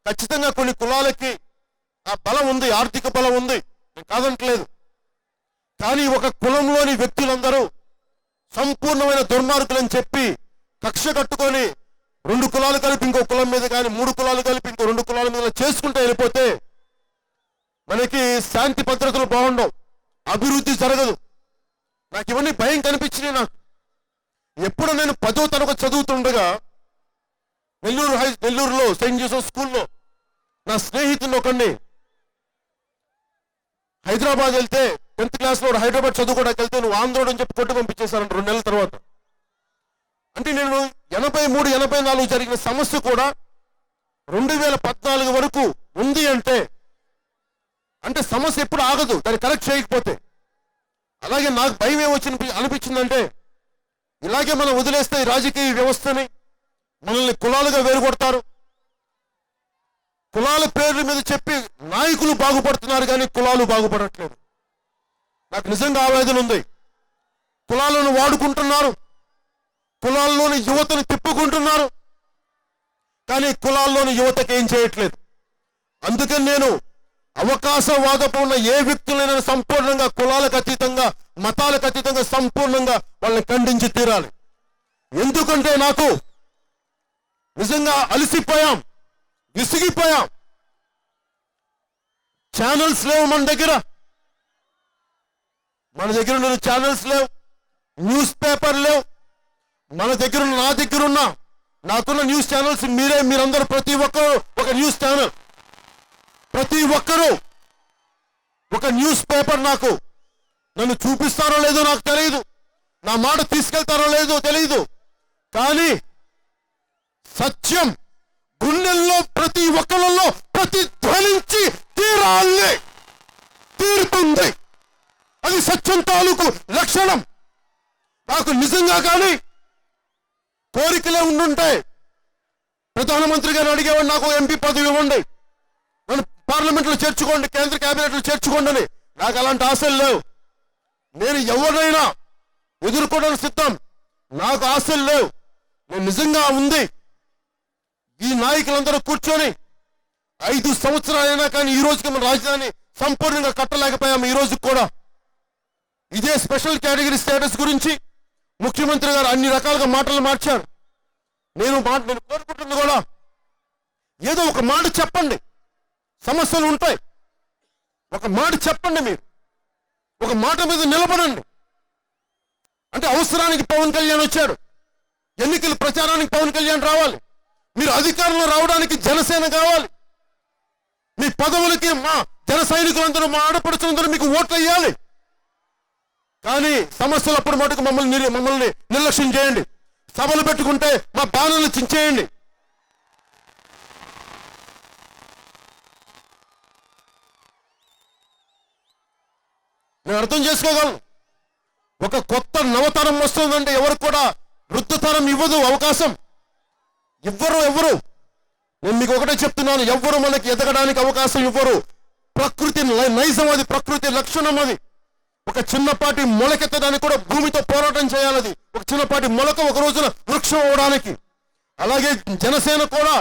ఖచ్చితంగా కొన్ని కులాలకి ఆ బలం ఉంది, ఆర్థిక బలం ఉంది, నేను కాదంటలేదు. కానీ ఒక కులంలోని వ్యక్తులందరూ సంపూర్ణమైన దుర్మార్గులని చెప్పి కక్ష కట్టుకొని 2 కులాలు కలిపి ఇంకో కులం మీద కానీ 3 కులాలు కలిపి ఇంకో 2 కులాల మీద చేసుకుంటూ వెళ్ళిపోతే మనకి శాంతి భద్రతలు బాగుండవు, అభివృద్ధి జరగదు. నాకు ఇవన్నీ భయం కనిపించినాయి. నాకు ఎప్పుడు నేను 10వ తరగతి చదువుతుండగా నెల్లూరులో సెయింట్ జోసెఫ్ స్కూల్లో నా స్నేహితుని ఒకడిని హైదరాబాద్ వెళ్తే 10th క్లాస్లో హైదరాబాద్ చదువుకోవడానికి వెళ్తే నువ్వు ఆంధ్రోడు అని చెప్పి కొట్టి పంపించేశారంట 2 నెలల తర్వాత. అంటే నేను 83, 84 జరిగిన సమస్య కూడా 2014 వరకు ఉంది అంటే సమస్య ఎప్పుడు ఆగదు దాన్ని కరెక్ట్ చేయకపోతే. అలాగే నాకు భయం అనిపించిందంటే, ఇలాగే మనం వదిలేస్తే ఈ రాజకీయ వ్యవస్థని మనల్ని కులాలుగా వేరుకొడతారు. కులాల పేర్ల మీద చెప్పి నాయకులు బాగుపడుతున్నారు కానీ కులాలు బాగుపడట్లేదు. నాకు నిజంగా ఆవేదన ఉంది. కులాలను వాడుకుంటున్నారు, కులాల్లోని యువతను తిప్పుకుంటున్నారు, కానీ కులాల్లోని యువతకి ఏం చేయట్లేదు. అందుకని నేను అవకాశవాదపు ఉన్న ఏ వ్యక్తులైనా సంపూర్ణంగా కులాలకు అతీతంగా, మతాలకు అతీతంగా సంపూర్ణంగా వాళ్ళని ఖండించి తీరాలి. ఎందుకంటే నాకు నిజంగా అలసిపోయాం, విసిగిపోయాం. ఛానల్స్ లేవు మన దగ్గర ఉన్న ఛానల్స్ లేవు, న్యూస్ పేపర్ లేవు. మన దగ్గర నా దగ్గర ఉన్న నాకున్న న్యూస్ ఛానల్స్ మీరందరూ ప్రతి ఒక్కరు ఒక న్యూస్ ఛానల్, ప్రతి ఒక్కరూ ఒక న్యూస్ పేపర్. నన్ను చూపిస్తారో లేదో నాకు తెలియదు, నా మాట తీసుకెళ్తారో లేదో తెలియదు, కానీ సత్యం గుండెల్లో ప్రతి ఒక్కళ్ళలో ప్రతిధ్వనించి తీరుతుంది. అది సత్యం తాలూకు లక్షణం. నాకు నిజంగా కానీ కోరికలే ఉండుంటే ప్రధానమంత్రి గారు అడిగేవాడు, నాకు ఎంపీ పదవి ఇవ్వండి, నన్ను పార్లమెంట్లో చేర్చుకోండి, కేంద్ర కేబినెట్లో చేర్చుకోండి అని. నాకు అలాంటి ఆశలు లేవు. నేను ఎవరినైనా ఎదుర్కోవడానికి సిద్ధం. నాకు ఆశలు లేవు. నేను నిజంగా ఉంది ఈ నాయకులందరూ కూర్చొని 5 సంవత్సరాలైనా కానీ ఈ రోజుకి మన రాజధాని సంపూర్ణంగా కట్టలేకపోయాము. ఈ రోజు కూడా ఇదే స్పెషల్ కేటగిరీ స్టేటస్ గురించి ముఖ్యమంత్రి గారు అన్ని రకాలుగా మాటలు మార్చారు. నేను కోరుకుంటుంది కూడా, ఏదో ఒక మాట చెప్పండి. సమస్యలు ఉంటాయి, ఒక మాట చెప్పండి. మీరు ఒక మాట మీద నిలబడండి. అంటే అవసరానికి పవన్ కళ్యాణ్ వచ్చాడు, ఎన్నికల ప్రచారానికి పవన్ కళ్యాణ్ రావాలి, మీరు అధికారంలో రావడానికి జనసేన కావాలి, మీ పదవులకి మా జన సైనికులందరూ, మా ఆడపడుచులందరూ మీకు ఓట్లు వేయాలి. కానీ సమస్యలు అప్పుడు మటుకు మమ్మల్ని నిర్లక్ష్యం చేయండి. సభలు పెట్టుకుంటే మా బ్యానర్లు చించేయండి. నేను అర్థం చేసుకోగలను. ఒక కొత్త నవతరం వస్తుందంటే ఎవరు కూడా వృద్ధతరం ఇవ్వదు అవకాశం. ఎవరు నేను మీకు ఒకటే చెప్తున్నాను, ఎవ్వరు మనకి ఎదగడానికి అవకాశం ఇవ్వరు. ప్రకృతి నైజం అది, ప్రకృతి లక్షణం అది. ఒక చిన్నపాటి మొలకెత్తడానికి కూడా భూమితో పోరాటం చేయాలది. ఒక చిన్నపాటి మొలక ఒక రోజున వృక్షం అవడానికి. అలాగే జనసేన కూడా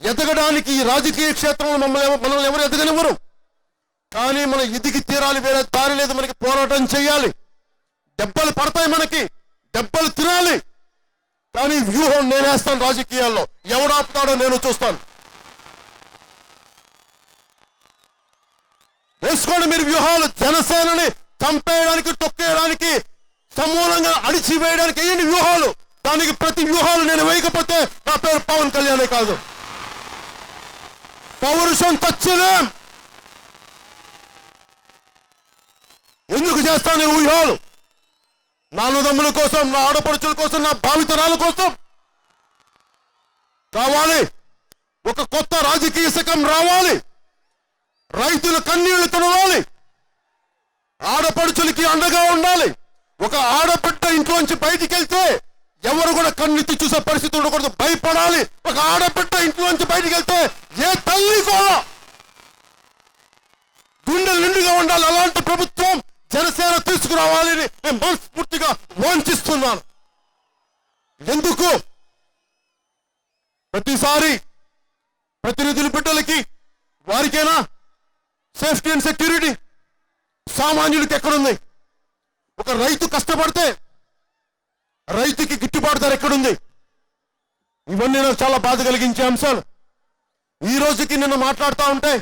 ఎదగడానికి ఈ రాజకీయ క్షేత్రంలో మనల్ని ఎవరు ఎదగనివ్వరు. కానీ మనం ఎదిగి తీరాలి, వేరే దారి లేదు. మనకి పోరాటం చేయాలి. దెబ్బలు పడతాయి, మనకి దెబ్బలు తినాలి. కానీ వ్యూహం నేనేస్తాను. రాజకీయాల్లో ఎవడాపుతాడో నేను చూస్తాను. వేసుకోండి మీరు వ్యూహాలు. జనసేనని చంపేయడానికి, తొక్కేయడానికి, సమూలంగా అణిచివేయడానికి వేయండి వ్యూహాలు. దానికి ప్రతి వ్యూహాలు నేను వేయకపోతే నా పేరు పవన్ కళ్యాణే కాదు. పౌరుషం తచ్చలేం. ఎందుకు చేస్తాను నేను వ్యూహాలు? నా అన్నదమ్ముల కోసం, నా ఆడపడుచుల కోసం, నా భావితరాల కోసం కావాలి. ఒక కొత్త రాజకీయ శకం రావాలి. రైతుల కన్నీళ్లు తుడవాలి. ఆడపడుచులకి అండగా ఉండాలి. ఒక ఆడబిడ్డ ఇంట్లోంచి బయటికి వెళ్తే ఎవరు కూడా కన్నెత్తి చూసే పరిస్థితి ఉండకూడదు. భయపడాలి. ఒక ఆడబిడ్డ ఇంట్లోంచి బయటికి వెళ్తే ఏ తల్లి కూడా గుండెలు నిండుగా ఉండాలి. అలాంటి ప్రభుత్వం జనసేన తీసుకురావాలని నేను మనస్ఫూర్తిగా వాంఛిస్తున్నాను. ఎందుకు ప్రతిసారి ప్రతినిధుల బిడ్డలకి వారికైనా సేఫ్టీ అండ్ సెక్యూరిటీ, సామాన్యులకి ఎక్కడుంది? ఒక రైతు కష్టపడితే రైతుకి గిట్టుబాటు ధర ఎక్కడుంది? ఇవన్నీ నాకు చాలా బాధ కలిగించే అంశాలు. ఈ రోజుకి నిన్న మాట్లాడుతూ ఉంటే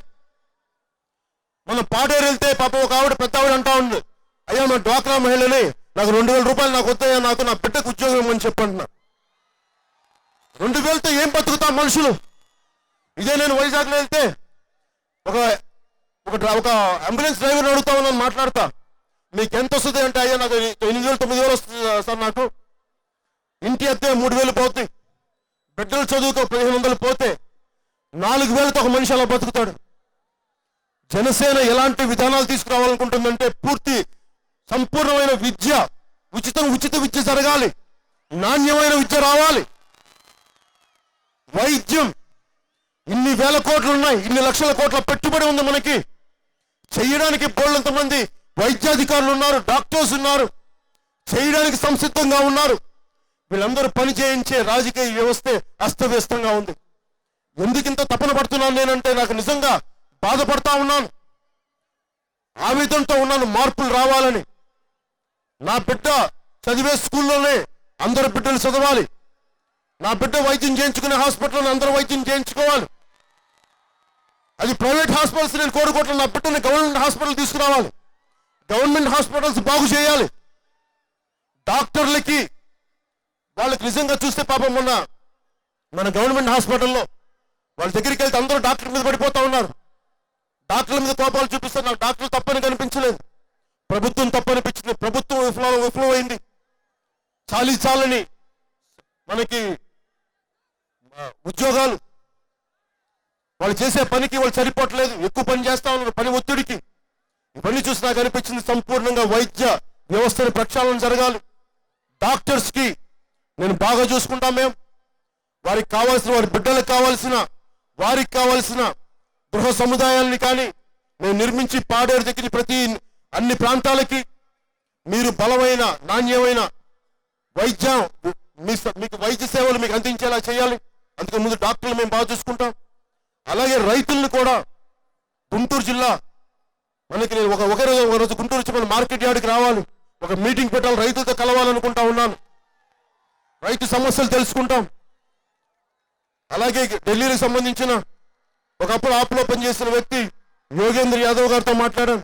మనం పాడేరు వెళ్తే పాపం ఒక ఆవిడ, పెద్ద ఆవిడ అంటా ఉంది, అయ్యా మా డ్వాక్రా మహిళని నాకు 2000 రూపాయలు నాకు వస్తాయా, నాకు నా బిడ్డకు ఉద్యోగం అని చెప్పంటున్నా. 2000తో ఏం బతుకుతాం మనుషులు? ఇదే నేను వైజాగ్లో వెళ్తే ఒక అంబులెన్స్ డ్రైవర్ని అడుగుతా ఉన్నాను, మాట్లాడతా, మీకు ఎంత వస్తుంది అంటే, అయ్యా నాకు 8,000 9,000 వస్తుంది సార్, నాకు ఇంటి అద్దె 3,000 పోతుంది, బిడ్డలు చదువుకో 1,500 పోతే 4,000తో ఒక మనిషి అలా బతుకుతాడు. జనసేన ఎలాంటి విధానాలు తీసుకురావాలనుకుంటుందంటే పూర్తి సంపూర్ణమైన విద్య, ఉచిత విద్య జరగాలి, నాణ్యమైన విద్య రావాలి. వైద్యం, ఇన్ని వేల కోట్లు ఉన్నాయి, ఇన్ని లక్షల కోట్ల పెట్టుబడి ఉంది మనకి. చేయడానికి బోళ్ళంత మంది వైద్యాధికారులు ఉన్నారు, డాక్టర్స్ ఉన్నారు, చేయడానికి సంసిద్ధంగా ఉన్నారు. వీళ్ళందరూ పని చేయించే రాజకీయ వ్యవస్థే అస్తవ్యస్తంగా ఉంది. ఎందుకింత తపన పడుతున్నాను నేనంటే నాకు నిజంగా బాధపడతా ఉన్నాను, ఆవేదనతో ఉన్నాను. మార్పులు రావాలని, నా బిడ్డ చదివే స్కూల్లోనే అందరు బిడ్డలు చదవాలి, నా బిడ్డ వైద్యం చేయించుకునే హాస్పిటల్లో అందరూ వైద్యం చేయించుకోవాలి. అది ప్రైవేట్ హాస్పిటల్స్ నేను కోరుకోవట్లేదు, నా బిడ్డని గవర్నమెంట్ హాస్పిటల్ తీసుకురావాలి, గవర్నమెంట్ హాస్పిటల్స్ బాగు చేయాలి. డాక్టర్లకి వాళ్ళకి నిజంగా చూస్తే పాపం మన గవర్నమెంట్ హాస్పిటల్లో వాళ్ళ దగ్గరికి వెళ్తే అందరూ డాక్టర్ మీద పడిపోతా ఉన్నారు, డాక్టర్ల మీద కోపాలు చూపిస్తారు. నాకు డాక్టర్లు తప్పని కనిపించలేదు, ప్రభుత్వం తప్పనిపించింది. ప్రభుత్వం విఫలమైంది. చాలని మనకి ఉద్యోగాలు, వాళ్ళు చేసే పనికి వాళ్ళు సరిపోవట్లేదు, ఎక్కువ పని చేస్తా ఉన్నారు పని ఒత్తిడికి. ఇవన్నీ చూసి నాకు అనిపించింది సంపూర్ణంగా వైద్య వ్యవస్థని ప్రక్షాళన జరగాలి. డాక్టర్స్ కి నేను బాగా చూసుకుంటాం. మేము వారికి కావాల్సిన, వారి బిడ్డలకు కావాల్సిన, వారికి కావాల్సిన గృహ సముదాయాల్ని కానీ నేను నిర్మించి పాడేరు దగ్గర అన్ని ప్రాంతాలకి మీరు బలమైన నాణ్యమైన వైద్యం, మీకు వైద్య సేవలు మీకు అందించేలా చేయాలి. అందుకే ముందు డాక్టర్లు మేము బాగా చూసుకుంటాం. అలాగే రైతుల్ని కూడా, గుంటూరు జిల్లా మనకి నేను ఒక రోజు గుంటూరు వచ్చి మన మార్కెట్ యార్డ్కి రావాలి, ఒక మీటింగ్ పెట్టాలి, రైతులతో కలవాలనుకుంటా ఉన్నాను, రైతు సమస్యలు తెలుసుకుంటాం. అలాగే ఢిల్లీకి సంబంధించిన ఒకప్పుడు ఆప్లో పనిచేసిన వ్యక్తి యోగేంద్ర యాదవ్ గారితో మాట్లాడాను.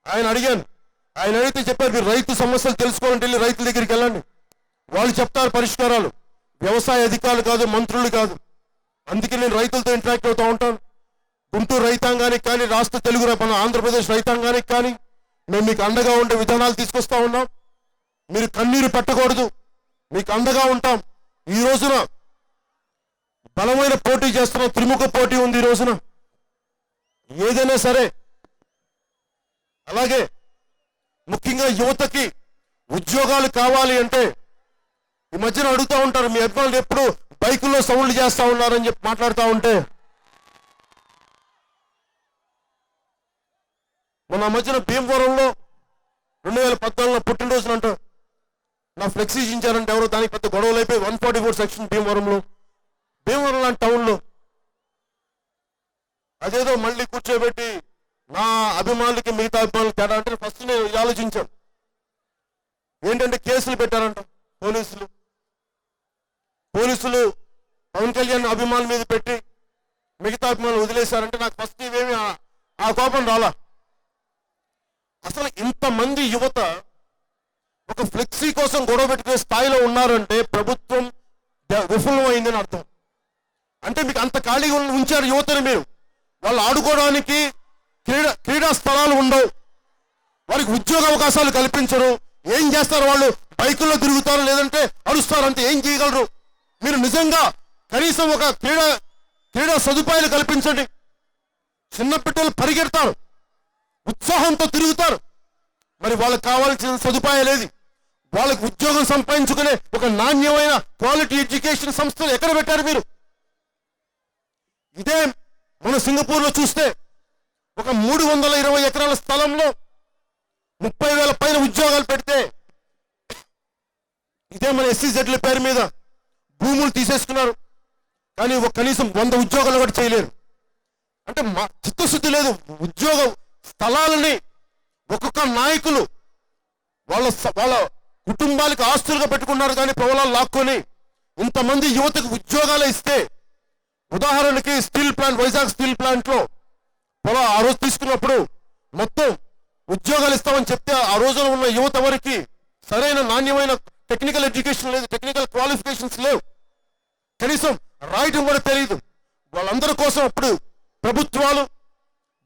ఆయన అడిగితే చెప్పారు, మీరు రైతు సమస్యలు తెలుసుకోవాలంటే వెళ్ళి రైతుల దగ్గరికి వెళ్ళండి, వాళ్ళు చెప్తారు పరిష్కారాలు. వ్యవసాయ అధికారులు కాదు, మంత్రులు కాదు. అందుకే నేను రైతులతో ఇంటరాక్ట్ అవుతూ ఉంటాను. గుంటూరు రైతాంగానికి కానీ, రాష్ట్ర తెలుగు మన ఆంధ్రప్రదేశ్ రైతాంగానికి కానీ మేము మీకు అండగా ఉండే విధానాలు తీసుకొస్తా ఉన్నాం. మీరు కన్నీరు పెట్టకూడదు, మీకు అండగా ఉంటాం. ఈ రోజున బలమైన పోటీ చేస్తున్నాం, త్రిముఖ పోటీ ఉంది ఈ రోజున, ఏదైనా సరే. అలాగే ముఖ్యంగా యువతకి ఉద్యోగాలు కావాలి అంటే ఈ మధ్యన అడుగుతూ ఉంటారు, మీ అభిమానులు ఎప్పుడు బైకుల్లో సౌండ్లు చేస్తూ ఉన్నారని చెప్పి మాట్లాడుతూ ఉంటే, మొన్న మధ్యన భీమవరంలో 2014 పుట్టినరోజునంట నా ఫ్లెక్సీ ఇచ్చారంటే ఎవరో, దానికి పెద్ద గొడవలు అయిపోయి 144 సెక్షన్ భీమవరం లాంటి టౌన్లో అదేదో మళ్ళీ కూర్చోబెట్టి నా అభిమానులకి మిగతా అభిమానులకి తేడా అంటే ఫస్ట్ నేను ఆలోచించాను. ఏంటంటే కేసులు పెట్టారంట పోలీసులు పవన్ కళ్యాణ్ అభిమానుల మీద పెట్టి మిగతా అభిమానులు వదిలేశారంటే నాకు ఫస్ట్ ఇవేమి ఆ కోపం రాలా. అసలు ఇంతమంది యువత ఒక ఫ్లెక్సీ కోసం గొడవ పెట్టుకునే స్థాయిలో ఉన్నారంటే ప్రభుత్వం విఫలమైందని అర్థం. అంటే మీకు అంత ఖాళీగా ఉంచారు యువతని. మీరు వాళ్ళు ఆడుకోవడానికి క్రీడా స్థలాలు ఉండవు, వారికి ఉద్యోగ అవకాశాలు కల్పించరు. ఏం చేస్తారు వాళ్ళు? బైకుల్లో తిరుగుతారు, లేదంటే అరుస్తారు, అంతే. ఏం చేయగలరు? మీరు నిజంగా కనీసం ఒక క్రీడా సదుపాయాలు కల్పించండి. చిన్న బిడ్డలు పరిగెడతారు, ఉత్సాహంతో తిరుగుతారు. మరి వాళ్ళకి కావాల్సిన సదుపాయాలు ఏది? వాళ్ళకి ఉద్యోగం సంపాదించుకునే ఒక నాణ్యమైన క్వాలిటీ ఎడ్యుకేషన్ సంస్థలు ఎక్కడ పెట్టారు మీరు? ఇదే మన సింగపూర్లో చూస్తే ఒక 320 ఎకరాల స్థలంలో 30,000 పైన ఉద్యోగాలు పెడితే, ఇదే మన SEZల పేరు మీద భూములు తీసేసుకున్నారు. కానీ కనీసం 100 ఉద్యోగాలు కూడా చేయలేరు. అంటే చిత్తశుద్ధి లేదు. ఉద్యోగ స్థలాలని ఒక్కొక్క నాయకులు వాళ్ళ కుటుంబాలకు ఆస్తులుగా పెట్టుకున్నారు, కానీ పొలాలు లాక్కొని ఇంతమంది యువతకు ఉద్యోగాలు ఇస్తే, ఉదాహరణకి స్టీల్ ప్లాంట్, వైజాగ్ స్టీల్ ప్లాంట్లో ఆ రోజు తీసుకున్నప్పుడు మొత్తం ఉద్యోగాలు ఇస్తామని చెప్తే ఆ రోజున ఉన్న యువత వరకు సరైన నాణ్యమైన టెక్నికల్ ఎడ్యుకేషన్ లేదు, టెక్నికల్ క్వాలిఫికేషన్స్ లేవు, కనీసం రాయటం కూడా తెలియదు. వాళ్ళందరి కోసం అప్పుడు ప్రభుత్వాలు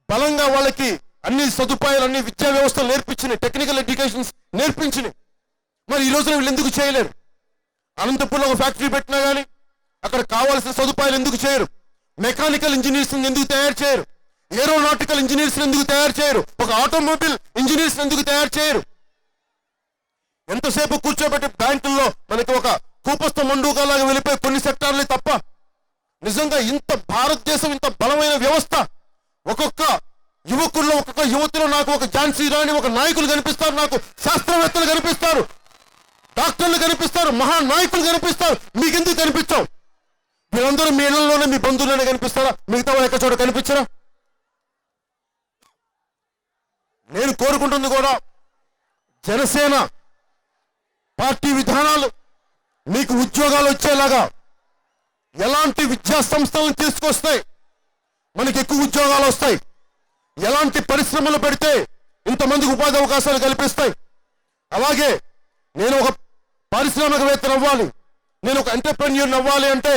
బలంగా వాళ్ళకి అన్ని సదుపాయాలు, అన్ని విద్యా వ్యవస్థలు నేర్పించినాయి, టెక్నికల్ ఎడ్యుకేషన్స్ నేర్పించినాయి. మరి ఈ రోజున వీళ్ళు ఎందుకు చేయలేరు? అనంతపురంలో ఒక ఫ్యాక్టరీ పెట్టినా కానీ అక్కడ కావాల్సిన సదుపాయాలు ఎందుకు చేయరు? మెకానికల్ ఇంజనీర్స్ ఎందుకు తయారు చేయరు? ఏరోనాటికల్ ఇంజనీర్స్ ఎందుకు తయారు చేయరు? ఒక ఆటోమొబైల్ ఇంజనీర్స్ ఎందుకు తయారు చేయరు? ఎంతసేపు కూర్చోబెట్టి బ్యాంకుల్లో మనకి ఒక కూపస్థ మండూకాలాగా వెళ్ళిపోయి కొన్ని సెక్టార్లే తప్ప, నిజంగా ఇంత భారతదేశం ఇంత బలమైన వ్యవస్థ, ఒక్కొక్క యువకుల్లో ఒక్కొక్క యువతిలో నాకు ఒక ఝాన్సీ రాణి, ఒక నాయకులు కనిపిస్తారు, నాకు శాస్త్రవేత్తలు కనిపిస్తారు, డాక్టర్లు కనిపిస్తారు, మహానాయకులు కనిపిస్తారు. మీకెందుకు కనిపించావు? మీరందరూ మీ ఇళ్లలోనే, మీ బంధువుల్లోనే కనిపిస్తారా? మిగతా ఎక్క చోట కనిపించరా? నేను కోరుకుంటుంది కూడా జనసేన పార్టీ విధానాలు మీకు ఉద్యోగాలు వచ్చేలాగా ఎలాంటి విద్యా సంస్థలను తీసుకొస్తాయి, మనకి ఎక్కువ ఉద్యోగాలు వస్తాయి, ఎలాంటి పరిశ్రమలు పెడితే ఇంతమందికి ఉపాధి అవకాశాలు కల్పిస్తాయి. అలాగే నేను ఒక పారిశ్రామికవేత్తను అవ్వాలి, నేను ఒక ఎంటర్ప్రెన్యూర్ అవ్వాలి అంటే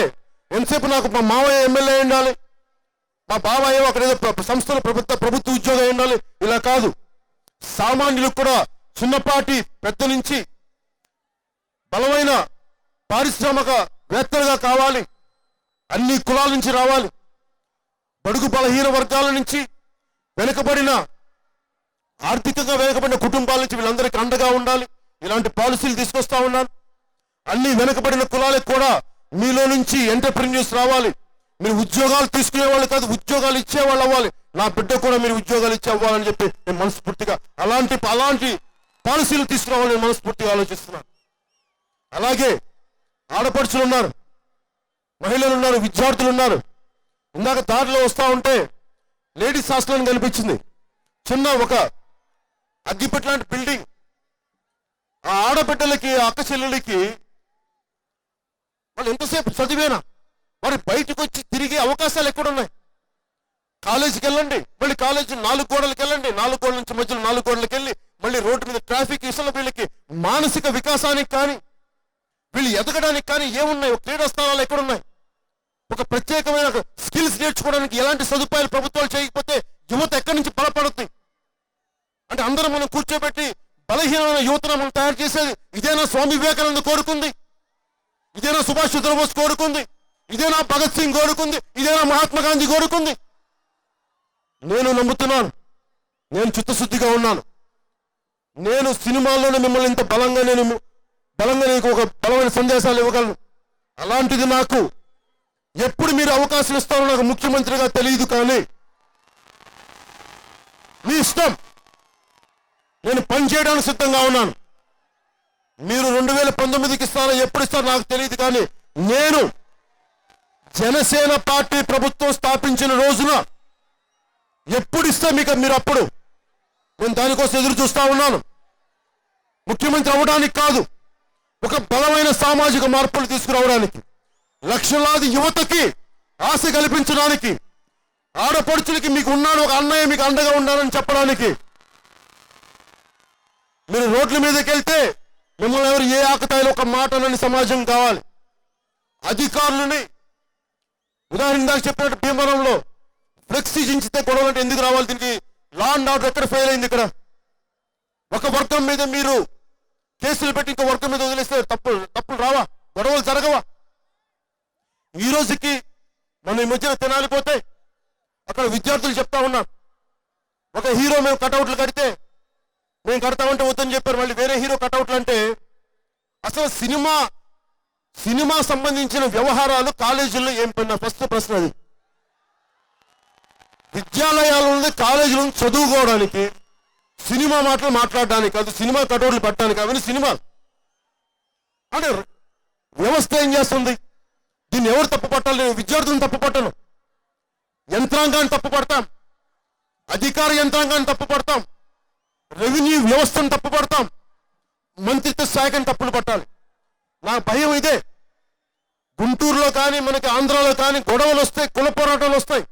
ఎంతసేపు నాకు మా మావయ్య ఎమ్మెల్యే ఉండాలి, మా బాబాయ్ అక్కడ ఏదో సంస్థలు ప్రభుత్వ ఉద్యోగం ఉండాలి, ఇలా కాదు. సామాన్యులకు కూడా చిన్నపాటి పెద్ద నుంచి బలమైన పారిశ్రామికవేత్తలుగా కావాలి, అన్ని కులాల నుంచి రావాలి, బడుగు బలహీన వర్గాల నుంచి, వెనుకబడిన ఆర్థికంగా వెనుకబడిన కుటుంబాల నుంచి వీళ్ళందరికీ అండగా ఉండాలి. ఇలాంటి పాలసీలు తీసుకొస్తా ఉన్నాను. అన్ని వెనుకబడిన కులాలకు కూడా మీలో నుంచి ఎంటర్ప్రెన్యూర్స్ రావాలి. మీరు ఉద్యోగాలు తీసుకునే వాళ్ళు కాదు, ఉద్యోగాలు ఇచ్చేవాళ్ళు అవ్వాలి. నా బిడ్డ కూడా మీరు ఉద్యోగాలు ఇచ్చే అవ్వాలని చెప్పి నేను మనస్ఫూర్తిగా అలాంటి పాలసీలు తీసుకురావాలని నేను మనస్ఫూర్తిగా ఆలోచిస్తున్నాను. అలాగే ఆడపడుచులు ఉన్నారు, మహిళలు ఉన్నారు, విద్యార్థులు ఉన్నారు. ఇందాక దారిలో వస్తూ ఉంటే లేడీస్ హాస్టల్ కనిపించింది, చిన్న ఒక అగ్గిపెట్టి లాంటి బిల్డింగ్. ఆ ఆడబిడ్డలకి, అక్క చెల్లెలకి వాళ్ళు ఎంతసేపు చదివేనా, వారి బయటకు వచ్చి తిరిగే అవకాశాలు ఎక్కడున్నాయి? కాలేజీకి వెళ్ళండి, మళ్ళీ కాలేజీ 4 గోడలకు వెళ్ళండి, 4 గోడల నుంచి మధ్యలో 4 గోడలకు వెళ్ళి మళ్ళీ రోడ్డు మీద ట్రాఫిక్ ఇసల వీళ్ళకి మానసిక వికాసానికి కానీ, వీళ్ళు ఎదగడానికి కానీ ఏమున్నాయి? క్రీడా స్థలాలు ఎక్కడున్నాయి? ఒక ప్రత్యేకమైన స్కిల్స్ నేర్చుకోవడానికి ఎలాంటి సదుపాయాలు ప్రభుత్వాలు చేయకపోతే యువత ఎక్కడి నుంచి బలపడుతుంది? అంటే అందరం మనం కూర్చోబెట్టి బలహీనమైన యువతను మనం తయారు చేసేది ఇదేనా స్వామి వివేకానంద కోరుకుంది? ఇదేనా సుభాష్ చంద్రబోస్ కోరుకుంది? ఇదేనా భగత్ సింగ్ కోరుకుంది? ఇదేనా మహాత్మా గాంధీ కోరుకుంది? నేను నమ్ముతున్నాను, నేను చిత్తశుద్ధిగా ఉన్నాను. నేను సినిమాల్లోనే మిమ్మల్ని ఇంత బలంగా నీకు ఒక బలమైన సందేశాలు ఇవ్వగలను. అలాంటిది నాకు ఎప్పుడు మీరు అవకాశం ఇస్తారో నాకు ముఖ్యమంత్రిగా తెలియదు, కానీ మీ ఇష్టం, నేను పనిచేయడానికి సిద్ధంగా ఉన్నాను. మీరు 2019కి ఇస్తారో ఎప్పుడు ఇస్తారో నాకు తెలియదు, కానీ నేను జనసేన పార్టీ ప్రభుత్వం స్థాపించిన రోజున ఎప్పుడు ఇస్తే మీరు అప్పుడు, నేను దానికోసం ఎదురు చూస్తా ఉన్నాను. ముఖ్యమంత్రి అవ్వడానికి కాదు, ఒక బలమైన సామాజిక మార్పులు తీసుకురావడానికి, లక్షలాది యువతకి ఆశ కల్పించడానికి, ఆడపడుచులకి మీకు ఉన్నాను, ఒక అన్నయ్య మీకు అండగా ఉన్నానని చెప్పడానికి. మీరు రోడ్ల మీదకి వెళ్తే మిమ్మల్ని ఎవరు ఏ ఆకతాయిలో ఒక మాట అనని సమాజం కావాలి. అధికారులని ఉదాహరణ దాకా చెప్పినట్టు భీమవరంలో ఫ్లెక్సీ జించితే గొడవలు అంటే ఎందుకు రావాలి? దీనికి లా అండ్ ఆర్డర్ ఎక్కడ ఫెయిల్ అయింది? ఇక్కడ ఒక వర్గం మీద మీరు కేసులు పెట్టి ఇంకో వర్గం మీద వదిలేస్తే తప్పులు రావా? గొడవలు జరగవా? ఈ రోజుకి మనం ఈ మధ్యన తినాలిపోతే అక్కడ విద్యార్థులు చెప్తా ఉన్నారు, ఒక హీరో మేము కటౌట్లు కడితే మేము కడతామంటే వద్దని చెప్పారు, మళ్ళీ వేరే హీరో కటౌట్లు అంటే. అసలు సినిమా సంబంధించిన వ్యవహారాలు కాలేజీల్లో ఏం పడినా ఫస్ట్ ప్రశ్న అది. విద్యాలయాలు ఉంది, కాలేజీలు చదువుకోవడానికి, సినిమా మాటలు మాట్లాడడానికి, అది సినిమా కటౌట్లు పెట్టడానికి, అవన్నీ సినిమా అంటే వ్యవస్థ ఏం చేస్తుంది? దీన్ని ఎవరు తప్పు పట్టాలి? నేను విద్యార్థులను తప్పు పట్టను, యంత్రాంగాన్ని తప్పు పడతాం, అధికార యంత్రాంగాన్ని తప్పు పడతాం, రెవెన్యూ వ్యవస్థను తప్పు పడతాం, మంత్రిత్వ శాఖను తప్పులు పట్టాలి. నా భయం ఇదే. గుంటూరులో కానీ మనకి ఆంధ్రాలో కానీ గొడవలు వస్తాయి, కుల పోరాటాలు వస్తాయి.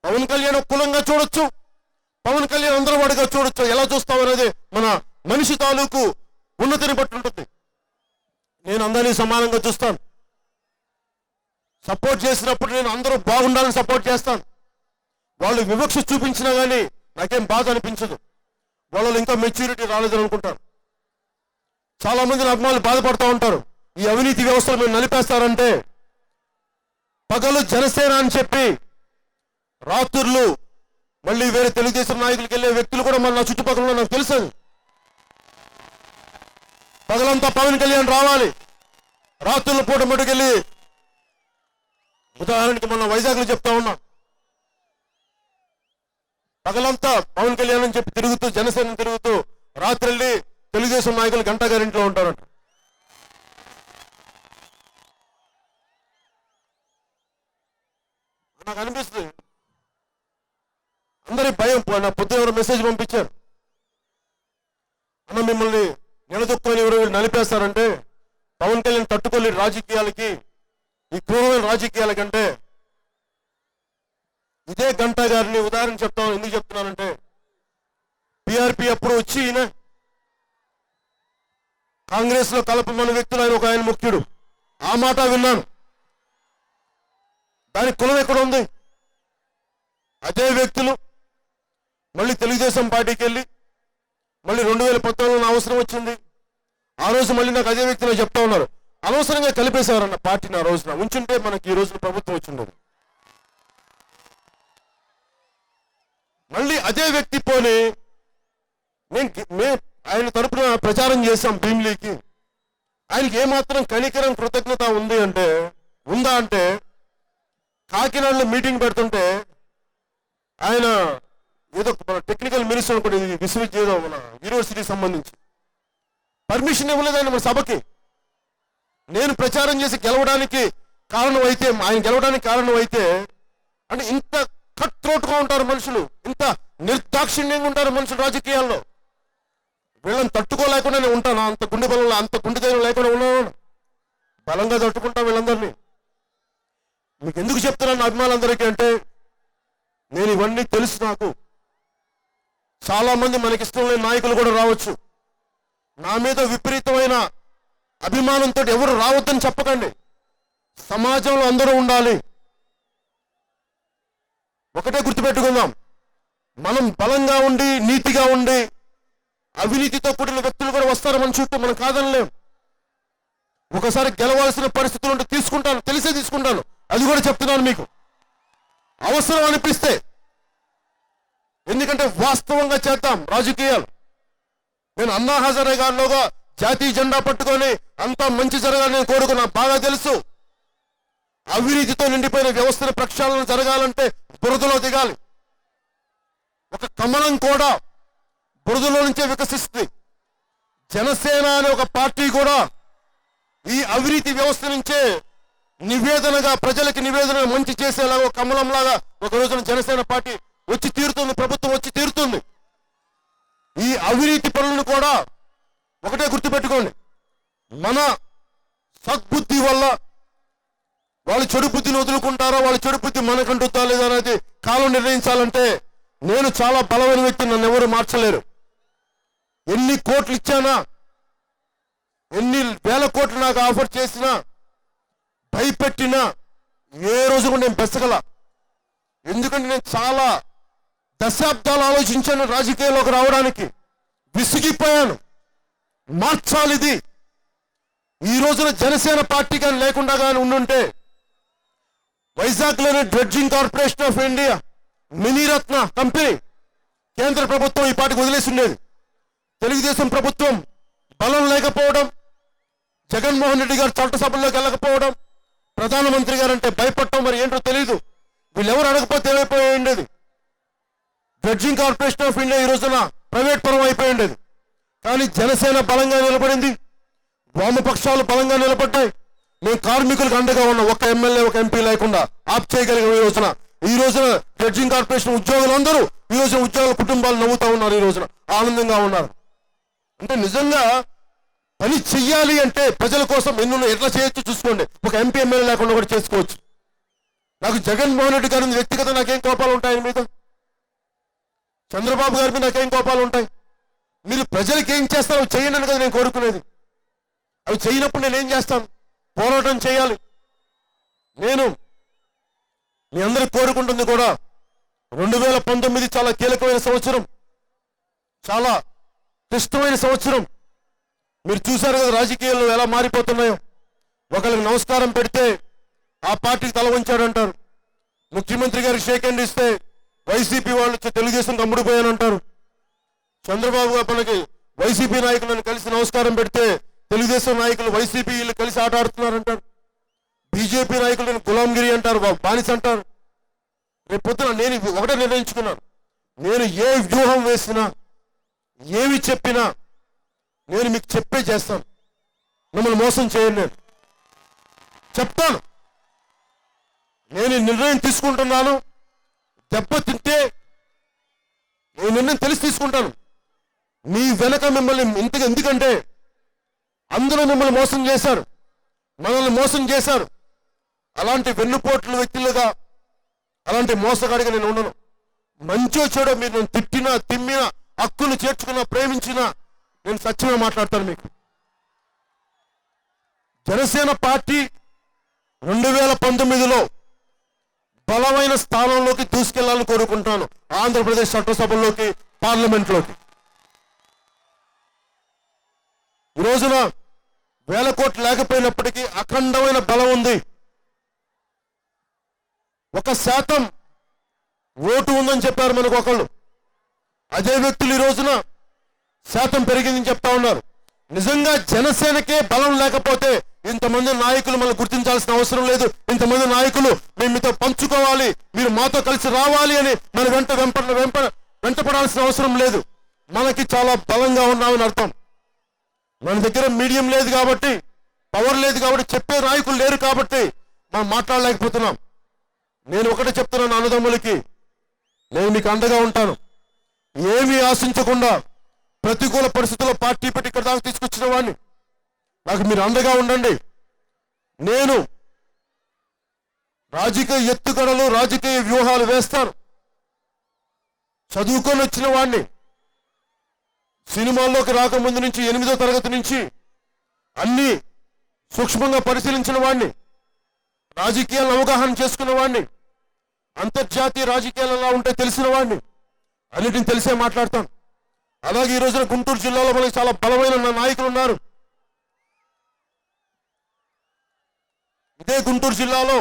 పవన్ కళ్యాణ్ కులంగా చూడొచ్చు, పవన్ కళ్యాణ్ అందరూ వాడిగా చూడొచ్చు. ఎలా చూస్తాం అనేది మన మనిషి తాలూకు ఉన్నతిని బట్టి ఉంటుంది. నేను అందరినీ సమానంగా చూస్తాను. సపోర్ట్ చేసినప్పుడు నేను అందరూ బాగుండాలని సపోర్ట్ చేస్తాను. వాళ్ళు వివక్ష చూపించినా కానీ నాకేం బాధ అనిపించదు. వాళ్ళు ఇంకా మెచ్యూరిటీ రాలేదని అనుకుంటారు. చాలా మంది అభిమానులు బాధపడుతూ ఉంటారు, ఈ అవినీతి వ్యవస్థలు మేము నలిపేస్తారంటే. పగలు జనసేన అని చెప్పి రాత్రులు మళ్ళీ వేరే తెలుగుదేశం నాయకులకి వెళ్ళే వ్యక్తులు కూడా మన నా చుట్టుపక్కల నాకు తెలుసు. పగలంతా పవన్ కళ్యాణ్ రావాలి, రాత్రుల పూట మటుకెళ్ళి, ఉదాహరణకి మొన్న వైజాగ్లో చెప్తా ఉన్నా, పగలంతా పవన్ కళ్యాణ్ అని చెప్పి తిరుగుతూ, జనసేన తిరుగుతూ, రాత్రి వెళ్ళి తెలుగుదేశం నాయకులు గంటా గారింట్లో ఉంటారంట. నాకు అనిపిస్తుంది అందరి భయం. నా పొద్దున ఎవరు మెసేజ్ పంపించారు, అన్న మిమ్మల్ని నిలదొక్కుని ఎవరు నలిపేస్తారంటే పవన్ కళ్యాణ్ తట్టుకోలేని రాజకీయాలకి, ఈ క్రూరమైన రాజకీయాలకంటే. ఇదే గంటా గారిని ఉదాహరణ చెప్తాను. ఎందుకు చెప్తున్నానంటే, పిఆర్పి అప్పుడు వచ్చి ఈయన కాంగ్రెస్ లో కలపమన్న వ్యక్తులు ఆయన ముఖ్యుడు. ఆ మాట విన్నాను. దానికి కులం ఎక్కడ ఉంది? అదే వ్యక్తులు మళ్ళీ తెలుగుదేశం పార్టీకి వెళ్ళి మళ్ళీ 2019లో అవసరం వచ్చింది. ఆ రోజు మళ్ళీ నాకు అదే వ్యక్తులు చెప్తా ఉన్నారు, అనవసరంగా కలిపేసేవారన్న పార్టీని. ఆ రోజున ఉంచుంటే మనకి ఈ రోజున ప్రభుత్వం వచ్చిండదు. మళ్ళీ అదే వ్యక్తి పోని ఆయన తరపున ప్రచారం చేశాం భీమిలీకి. ఆయనకి ఏమాత్రం కనికరం కృతజ్ఞత ఉందా అంటే కాకినాడలో మీటింగ్ పెడుతుంటే ఆయన ఏదో టెక్నికల్ మినిస్టర్ అనుకోండి, విశ్వవిద్యాలయం మన యూనివర్సిటీకి సంబంధించి పర్మిషన్ ఇవ్వలేదు ఆయన మన సభకి. నేను ప్రచారం చేసి గెలవడానికి కారణం అయితే, ఆయన గెలవడానికి కారణం అయితే, అంటే ఇంత కట్ త్రోట్గా ఉంటారు మనుషులు, ఇంత నిర్దాక్షిణ్యంగా ఉంటారు మనుషులు రాజకీయాల్లో. వీళ్ళని తట్టుకోలేకుండా నేను ఉంటాను, అంత గుండె బలంలో, అంత గుండె ధైర్యం లేకుండా ఉన్నాను. బలంగా తట్టుకుంటాం వీళ్ళందరినీ. మీకు ఎందుకు చెప్తున్నాను అభిమానులందరికీ అంటే, నేను ఇవన్నీ తెలుసు. నాకు చాలా మంది మనకిష్టం లేని నాయకులు కూడా రావచ్చు. నా మీద విపరీతమైన అభిమానంతో ఎవరు రావద్దని చెప్పకండి. సమాజంలో అందరూ ఉండాలి. ఒకటే గుర్తుపెట్టుకుందాం, మనం బలంగా ఉండి నీతిగా ఉండి అవినీతితో కూడిన వ్యక్తులు కూడా వస్తారు మన చుట్టూ, మనం కాదనలేం. ఒకసారి గెలవాల్సిన పరిస్థితులు ఉంటే తీసుకుంటాను, తెలిసే తీసుకుంటాను. అది కూడా చెప్తున్నాను మీకు, అవసరం అనిపిస్తే. ఎందుకంటే వాస్తవంగా చేద్దాం రాజకీయాలు. నేను అన్నా హజారే గారిలోగా జాతీయ జెండా పట్టుకొని అంతా మంచి జరగాలని నేను కోరుకున్నా. బాగా తెలుసు అవినీతితో నిండిపోయిన వ్యవస్థల ప్రక్షాళన జరగాలంటే బురదలో దిగాలి. ఒక కమలం కూడా బురదలో నుంచే వికసిస్తుంది. జనసేన అనే ఒక పార్టీ కూడా ఈ అవినీతి వ్యవస్థ నుంచే నివేదనగా ప్రజలకి నివేదన మంచి చేసేలాగా ఒక కమలంలాగా ఒక రోజున జనసేన పార్టీ వచ్చి తీరుతుంది, ప్రభుత్వం వచ్చి తీరుతుంది. ఈ అవినీతి పనులను కూడా ఒకటే గుర్తుపెట్టుకోండి, మన సద్బుద్ధి వల్ల వాళ్ళు చెడు బుద్ధిని వదులుకుంటారో వాళ్ళ చెడు బుద్ధి మనకంటుతా లేదా అనేది కాలం నిర్ణయించాలంటే నేను చాలా బలమైన వ్యక్తి, నన్ను ఎవరు మార్చలేరు. ఎన్ని కోట్లు ఇచ్చానా, ఎన్ని వేల కోట్లు నాకు ఆఫర్ చేసినా, భయపెట్టినా ఏ రోజు కూడా నేను బెసగల. ఎందుకంటే నేను చాలా దశాబ్దాలు ఆలోచించాను రాజకీయాల్లోకి రావడానికి. విసిగిపోయాను. మార్చాలి ఇది. ఈ రోజున జనసేన పార్టీ కానీ లేకుండా కానీ ఉండుంటే వైజాగ్లోని dredging corporation of India Miniratna company కేంద్ర ప్రభుత్వం ఈ పార్టీకి వదిలేసి ఉండేది. తెలుగుదేశం ప్రభుత్వం బలం లేకపోవడం, జగన్మోహన్ రెడ్డి గారు చట్టసభల్లోకి వెళ్ళకపోవడం, ప్రధానమంత్రి గారు అంటే భయపడటం, మరి ఏంటో తెలియదు. వీళ్ళెవరు అడగపోతే ఏమైపోయి ఉండేది. డ్రెడ్జింగ్ కార్పొరేషన్ ఆఫ్ ఇండియా ఈ రోజున ప్రైవేట్ పరం అయిపోయి ఉండేది. కానీ జనసేన బలంగా నిలబడింది, వామపక్షాలు బలంగా నిలబడ్డాయి. మేము కార్మికులకు అండగా ఉన్నాం. ఒక ఎమ్మెల్యే ఒక ఎంపీ లేకుండా ఆప్ చేయగలిగాం. ఈ రోజున డ్రెడ్జింగ్ కార్పొరేషన్ ఉద్యోగులందరూ ఈ రోజున ఉద్యోగుల కుటుంబాలు నవ్వుతా ఉన్నారు, ఈ రోజున ఆనందంగా ఉన్నారు. అంటే నిజంగా పని చెయ్యాలి అంటే ప్రజల కోసం ఎన్నున్న ఎట్లా చేయొచ్చు చూసుకోండి. ఒక ఎంపీ ఎమ్మెల్యే లేకుండా కూడా చేసుకోవచ్చు. నాకు జగన్మోహన్ రెడ్డి గారి వ్యక్తిగత నాకేం కోపాలు ఉంటాయి, ఆయన మీద చంద్రబాబు గారి మీద నాకేం కోపాలు ఉంటాయి. మీరు ప్రజలకి ఏం చేస్తారో చేయండి అని కదా నేను కోరుకునేది. అవి చేయనప్పుడు నేను ఏం చేస్తాను? పోరాటం చేయాలి. నేను మీ అందరికి కోరుకుంటుంది కూడా 2019 చాలా కీలకమైన సంవత్సరం, చాలా క్లిష్టమైన సంవత్సరం. మీరు చూశారు కదా రాజకీయాలు ఎలా మారిపోతున్నాయో. ఒకరికి నమస్కారం పెడితే ఆ పార్టీకి తల వంచాడంటారు. ముఖ్యమంత్రి గారికి షేక్ హ్యాండ్ ఇస్తే వైసీపీ వాళ్ళు తెలుగుదేశం కమ్ముడిపోయానంటారు. చంద్రబాబు గారు మనకి వైసీపీ నాయకులను కలిసి నమస్కారం పెడితే తెలుగుదేశం నాయకులు వైసీపీ వీళ్ళు కలిసి ఆట ఆడుతున్నారంటారు. బీజేపీ నాయకులను గులాంగిరి అంటారు, బానిస అంటారు. రేపు పొద్దున నేను ఒకటే నిర్ణయించుకున్నాను, నేను ఏ వ్యూహం వేసినా ఏమి చెప్పినా నేను మీకు చెప్పే చేస్తాను. మిమ్మల్ని మోసం చేయను. నేను చెప్తాను. నేను నిర్ణయం తీసుకుంటున్నాను. దెబ్బతింటే నేను నిర్ణయం తెలిసి తీసుకుంటాను. మీ వెనక మిమ్మల్ని ఇంతగా, ఎందుకంటే అందరూ మిమ్మల్ని మోసం చేశారు, మనల్ని మోసం చేశారు. అలాంటి వెన్నుపోట్ల వ్యక్తులుగా, అలాంటి మోసగాడిగా నేను ఉండను. మంచో చెడో మీరు నన్ను తిట్టినా, తిమ్మినా, హక్కులు చేర్చుకున్నా, ప్రేమించినా నేను సత్యమే మాట్లాడతాను. మీకు జనసేన పార్టీ 2019లో బలమైన స్థానంలోకి దూసుకెళ్లాలని కోరుకుంటాను. ఆంధ్రప్రదేశ్ చట్టసభల్లోకి, పార్లమెంట్లోకి. ఈ రోజున వేల కోట్లు లేకపోయినప్పటికీ అఖండమైన బలం ఉంది. 1% ఓటు ఉందని చెప్పారు మనకు ఒకళ్ళు. అదే వ్యక్తులు ఈ రోజున శాతం పెరిగిందని చెప్తా ఉన్నారు. నిజంగా జనసేనకే బలం లేకపోతే ఇంతమంది నాయకులు మనం గుర్తించాల్సిన అవసరం లేదు. ఇంతమంది నాయకులు మేము మీతో పంచుకోవాలి, మీరు మాతో కలిసి రావాలి అని మన వెంటపడాల్సిన అవసరం లేదు. మనకి చాలా బలంగా ఉన్నామని అర్థం. మన దగ్గర మీడియం లేదు కాబట్టి, పవర్ లేదు కాబట్టి, చెప్పే నాయకులు లేరు కాబట్టి మనం మాట్లాడలేకపోతున్నాం. నేను ఒకటే చెప్తున్నాను అన్నదమ్ములకి, నేను మీకు అండగా ఉంటాను. ఏమీ ఆశించకుండా ప్రతికూల పరిస్థితుల్లో పార్టీ పెట్టి ఇక్కడ దాకా తీసుకొచ్చిన వాడిని. నాకు మీరు అండగా ఉండండి. నేను రాజకీయ ఎత్తుగడలు, రాజకీయ వ్యూహాలు వేస్తాను. చదువుకొని వచ్చిన వాడిని. సినిమాల్లోకి రాకముందు నుంచి 8వ తరగతి నుంచి అన్ని సూక్ష్మంగా పరిశీలించిన వాడిని. రాజకీయాలను అవగాహన చేసుకున్న వాడిని. అంతర్జాతీయ రాజకీయాలు ఎలా ఉంటే తెలిసిన వాడిని. అన్నిటిని తెలిసే మాట్లాడతాను. అలాగే ఈ రోజున గుంటూరు జిల్లాలో మనకి చాలా బలమైన నాయకులు ఉన్నారు. ఇదే గుంటూరు జిల్లాలో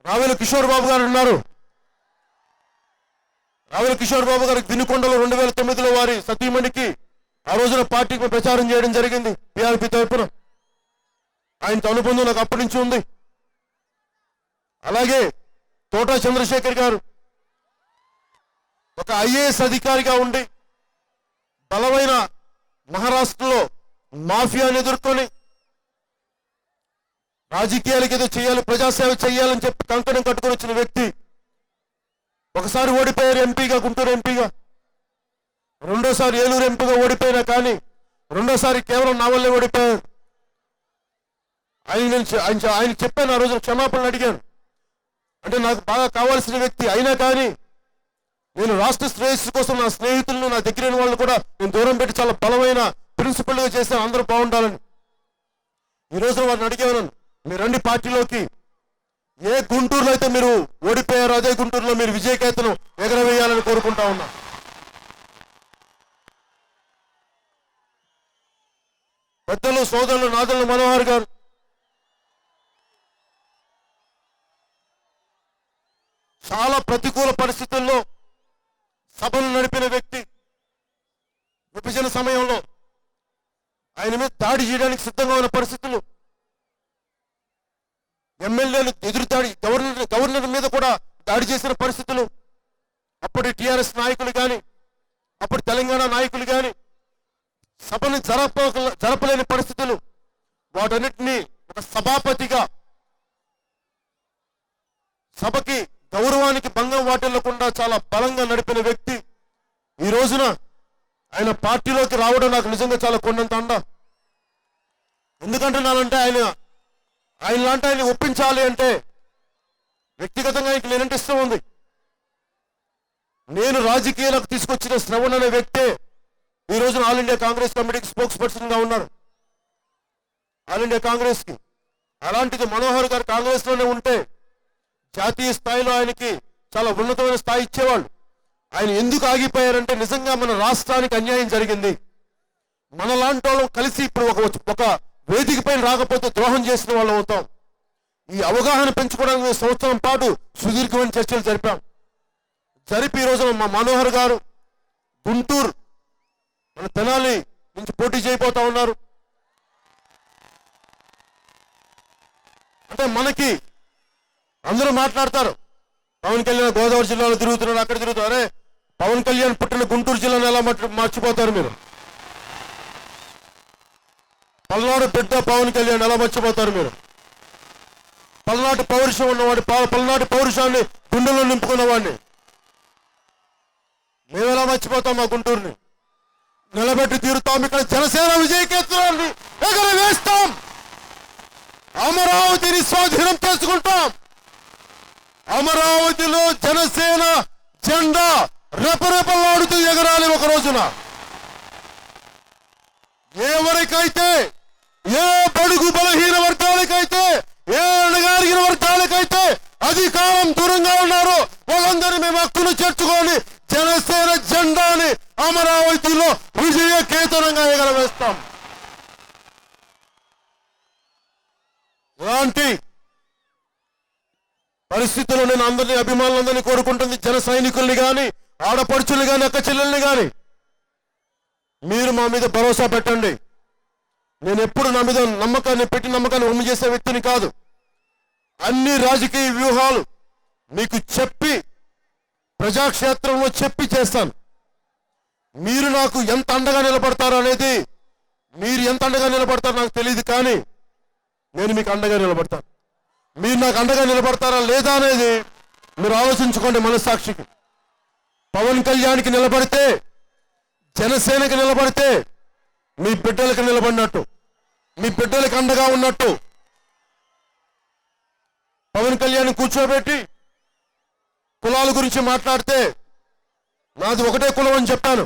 రావేల కిషోర్ బాబు గారు ఉన్నారు. రావుల కిషోర్ బాబు గారికి దినుకొండలో 2009లో వారి సతీమణికి ఆ రోజున పార్టీకి ప్రచారం చేయడం జరిగింది పిఆర్పి తరపున. ఆయనతో అనుబంధం నాకు అప్పటి నుంచి ఉంది. అలాగే తోటా చంద్రశేఖర్ గారు ఒక ఐఏఎస్ అధికారిగా ఉండి బలమైన మహారాష్ట్రలో మాఫియాని ఎదుర్కొని రాజకీయాలకు ఏదో చేయాలి, ప్రజాసేవ చేయాలని చెప్పి కంకణం కట్టుకొని వచ్చిన వ్యక్తి. ఒకసారి ఓడిపోయారు ఎంపీగా, గుంటూరు ఎంపీగా. రెండోసారి ఏలూరు ఎంపీగా ఓడిపోయినా కానీ రెండోసారి కేవలం నా వల్లే ఓడిపోయారు. ఆయన చెప్పాను, ఆ రోజున క్షమాపణలు అడిగాను. అంటే నాకు బాగా కావాల్సిన వ్యక్తి అయినా కానీ నేను రాష్ట్ర శ్రేయస్సు కోసం నా స్నేహితులను, నా దగ్గర వాళ్ళు కూడా నేను దూరం పెట్టి చాలా బలమైన ప్రిన్సిపల్గా చేశాను, అందరూ బాగుండాలని. ఈ రోజున వారిని అడిగాను, మీరు రండి పార్టీలోకి. ఏ గుంటూరులో అయితే మీరు ఓడిపోయారో అదే గుంటూరులో మీరు విజయకేతను ఎగరవేయాలని కోరుకుంటా ఉన్నా. పెద్దలు సోదరులు నాదెళ్ల మనోహర్ గారు చాలా ప్రతికూల పరిస్థితుల్లో సభను నడిపిన వ్యక్తి. విభజన సమయంలో ఆయన మీద దాడి చేయడానికి సిద్ధంగా ఉన్న పరిస్థితులు, ఎమ్మెల్యేలు ఎదురుదాడి, గవర్నర్ మీద కూడా దాడి చేసిన పరిస్థితులు, అప్పటి టిఆర్ఎస్ నాయకులు కానీ అప్పటి తెలంగాణ నాయకులు కానీ సభను జరపలేని పరిస్థితులు, వాటన్నిటినీ ఒక సభాపతిగా సభకి గౌరవానికి భంగం వాటిల్లకుండా చాలా బలంగా నడిపిన వ్యక్తి. ఈ రోజున ఆయన పార్టీలోకి రావడం నాకు నిజంగా చాలా కొండంత అండ. ఎందుకంటున్నానంటే ఆయన లాంటి ఆయన ఒప్పించాలి అంటే వ్యక్తిగతంగా ఆయనకి నేనంటే ఇష్టం ఉంది. నేను రాజకీయాలకు తీసుకొచ్చిన శ్రవణ్ అనే వ్యక్తే ఈ రోజున ఆల్ ఇండియా కాంగ్రెస్ కమిటీకి స్పోక్స్ పర్సన్గా ఉన్నారు, ఆల్ ఇండియా కాంగ్రెస్కి. అలాంటిది మనోహర్ గారు కాంగ్రెస్లోనే ఉంటే జాతీయ స్థాయిలో ఆయనకి చాలా ఉన్నతమైన స్థాయి ఇచ్చేవాళ్ళు. ఆయన ఎందుకు ఆగిపోయారంటే నిజంగా మన రాష్ట్రానికి అన్యాయం జరిగింది. మనలాంటి వాళ్ళం కలిసి ఇప్పుడు ఒక వేదిక పైన రాకపోతే ద్రోహం చేసిన వాళ్ళం అవుతాం. ఈ అవగాహన పెంచుకోవడానికి సంవత్సరం పాటు సుదీర్ఘమైన చర్చలు జరిపి ఈ రోజున మా మనోహర్ గారు గుంటూరు మన తెనాలి నుంచి పోటీ చేయబోతా ఉన్నారు. అంటే మనకి అందరూ మాట్లాడతారు, పవన్ కళ్యాణ్ గోదావరి జిల్లాలో తిరుగుతున్నాడు, అక్కడ తిరుగుతారు. అరే పవన్ కళ్యాణ్ పుట్టిన గుంటూరు జిల్లాను ఎలా మర్చిపోతారు మీరు? పల్నాడు బిడ్డ పవన్ కళ్యాణ్ ఎలా మర్చిపోతారు మీరు? పల్నాటి పౌరుషం ఉన్నవాడి, పల్నాటి పౌరుషాన్ని గుండెల్లో నింపుకున్నవాడిని మేము ఎలా మర్చిపోతాం? మా గుంటూరుని నిలబెట్టి తీరుతాం. ఇక్కడ జనసేన విజయకేతనాన్ని ఎగరవేస్తాం. అమరావతిని స్వాధీనం చేసుకుంటాం. అమరావతిలో జనసేన జెండా రెపరెపలాడుతూ ఎగరాలి ఒక రోజున. ఎవరికైతే, ఏ బడుగు బలహీన వర్గాలకైతే, ఏ అణగారిన వర్గాలకైతే అధికారం దూరంగా ఉన్నారో వాళ్ళందరూ మేము హక్కును చేర్చుకొని జనసేన జెండాని అమరావతిలో విజయకేతనంగా ఎగరవేస్తాం. ఇలాంటి పరిస్థితుల్లో నేను అందరినీ, అభిమానులందరినీ కోరుకుంటుంది, జన సైనికుల్ని కానీ, ఆడపడుచుల్ని కానీ, అక్క చెల్లెల్ని కానీ, మీరు మా మీద భరోసా పెట్టండి. నేను ఎప్పుడు నా మీద నమ్మకాన్ని వమ్ము చేసే వ్యక్తిని కాదు. అన్ని రాజకీయ వ్యూహాలు మీకు చెప్పి ప్రజాక్షేత్రంలో చెప్పి చేస్తాను. మీరు నాకు ఎంత అండగా నిలబడతారో అనేది, మీరు ఎంత అండగా నిలబడతారో నాకు తెలియదు, కానీ నేను మీకు అండగా నిలబడతాను. మీరు నాకు అండగా నిలబడతారా లేదా అనేది మీరు ఆలోచించుకోండి మనస్సాక్షికి. పవన్ కళ్యాణ్కి నిలబడితే, జనసేనకి నిలబడితే మీ బిడ్డలకు నిలబడినట్టు, మీ బిడ్డలకు అండగా ఉన్నట్టు. పవన్ కళ్యాణ్ కూర్చోబెట్టి కులాల గురించి మాట్లాడితే నాది ఒకటే కులం అని చెప్పాను.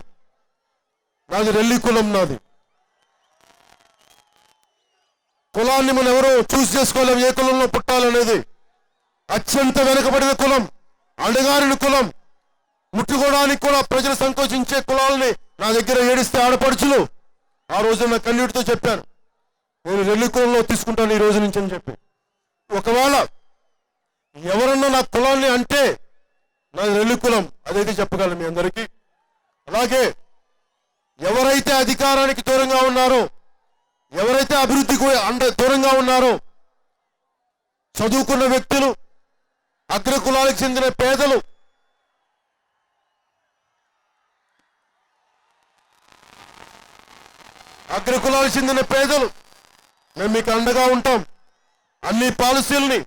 నాది రెల్లి కులం. నాది కులాన్ని మనం ఎవరో చూస్ చేసుకోలేము, ఏ కులంలో పుట్టాలనేది. అత్యంత వెనుకబడిన కులం, అణగారిన కులం, ముట్టుకోవడానికి కూడా ప్రజలు సంకోచించే కులాలని నా దగ్గర ఏడిస్తే ఆడపడుచులు ఆ రోజు నా కన్నీటితో చెప్పాను, నేను రెల్లి కులంలో తీసుకుంటాను ఈ రోజు నుంచి అని చెప్పి. ఒకవేళ ఎవరన్నా నా కులాన్ని అంటే నాది రెల్లి కులం, అదైతే చెప్పగలను మీ అందరికీ. అలాగే ఎవరైతే అధికారానికి దూరంగా ఉన్నారో, ఎవరైతే అభివృద్ధికి దూరంగా ఉన్నారో, చదువుకున్న వ్యక్తులు, అగ్ర కులాలకు చెందిన పేదలు, అగ్రకులాలకు చెందిన పేదలు, మేము మీకు అండగా ఉంటాం. అన్ని పాలసీలని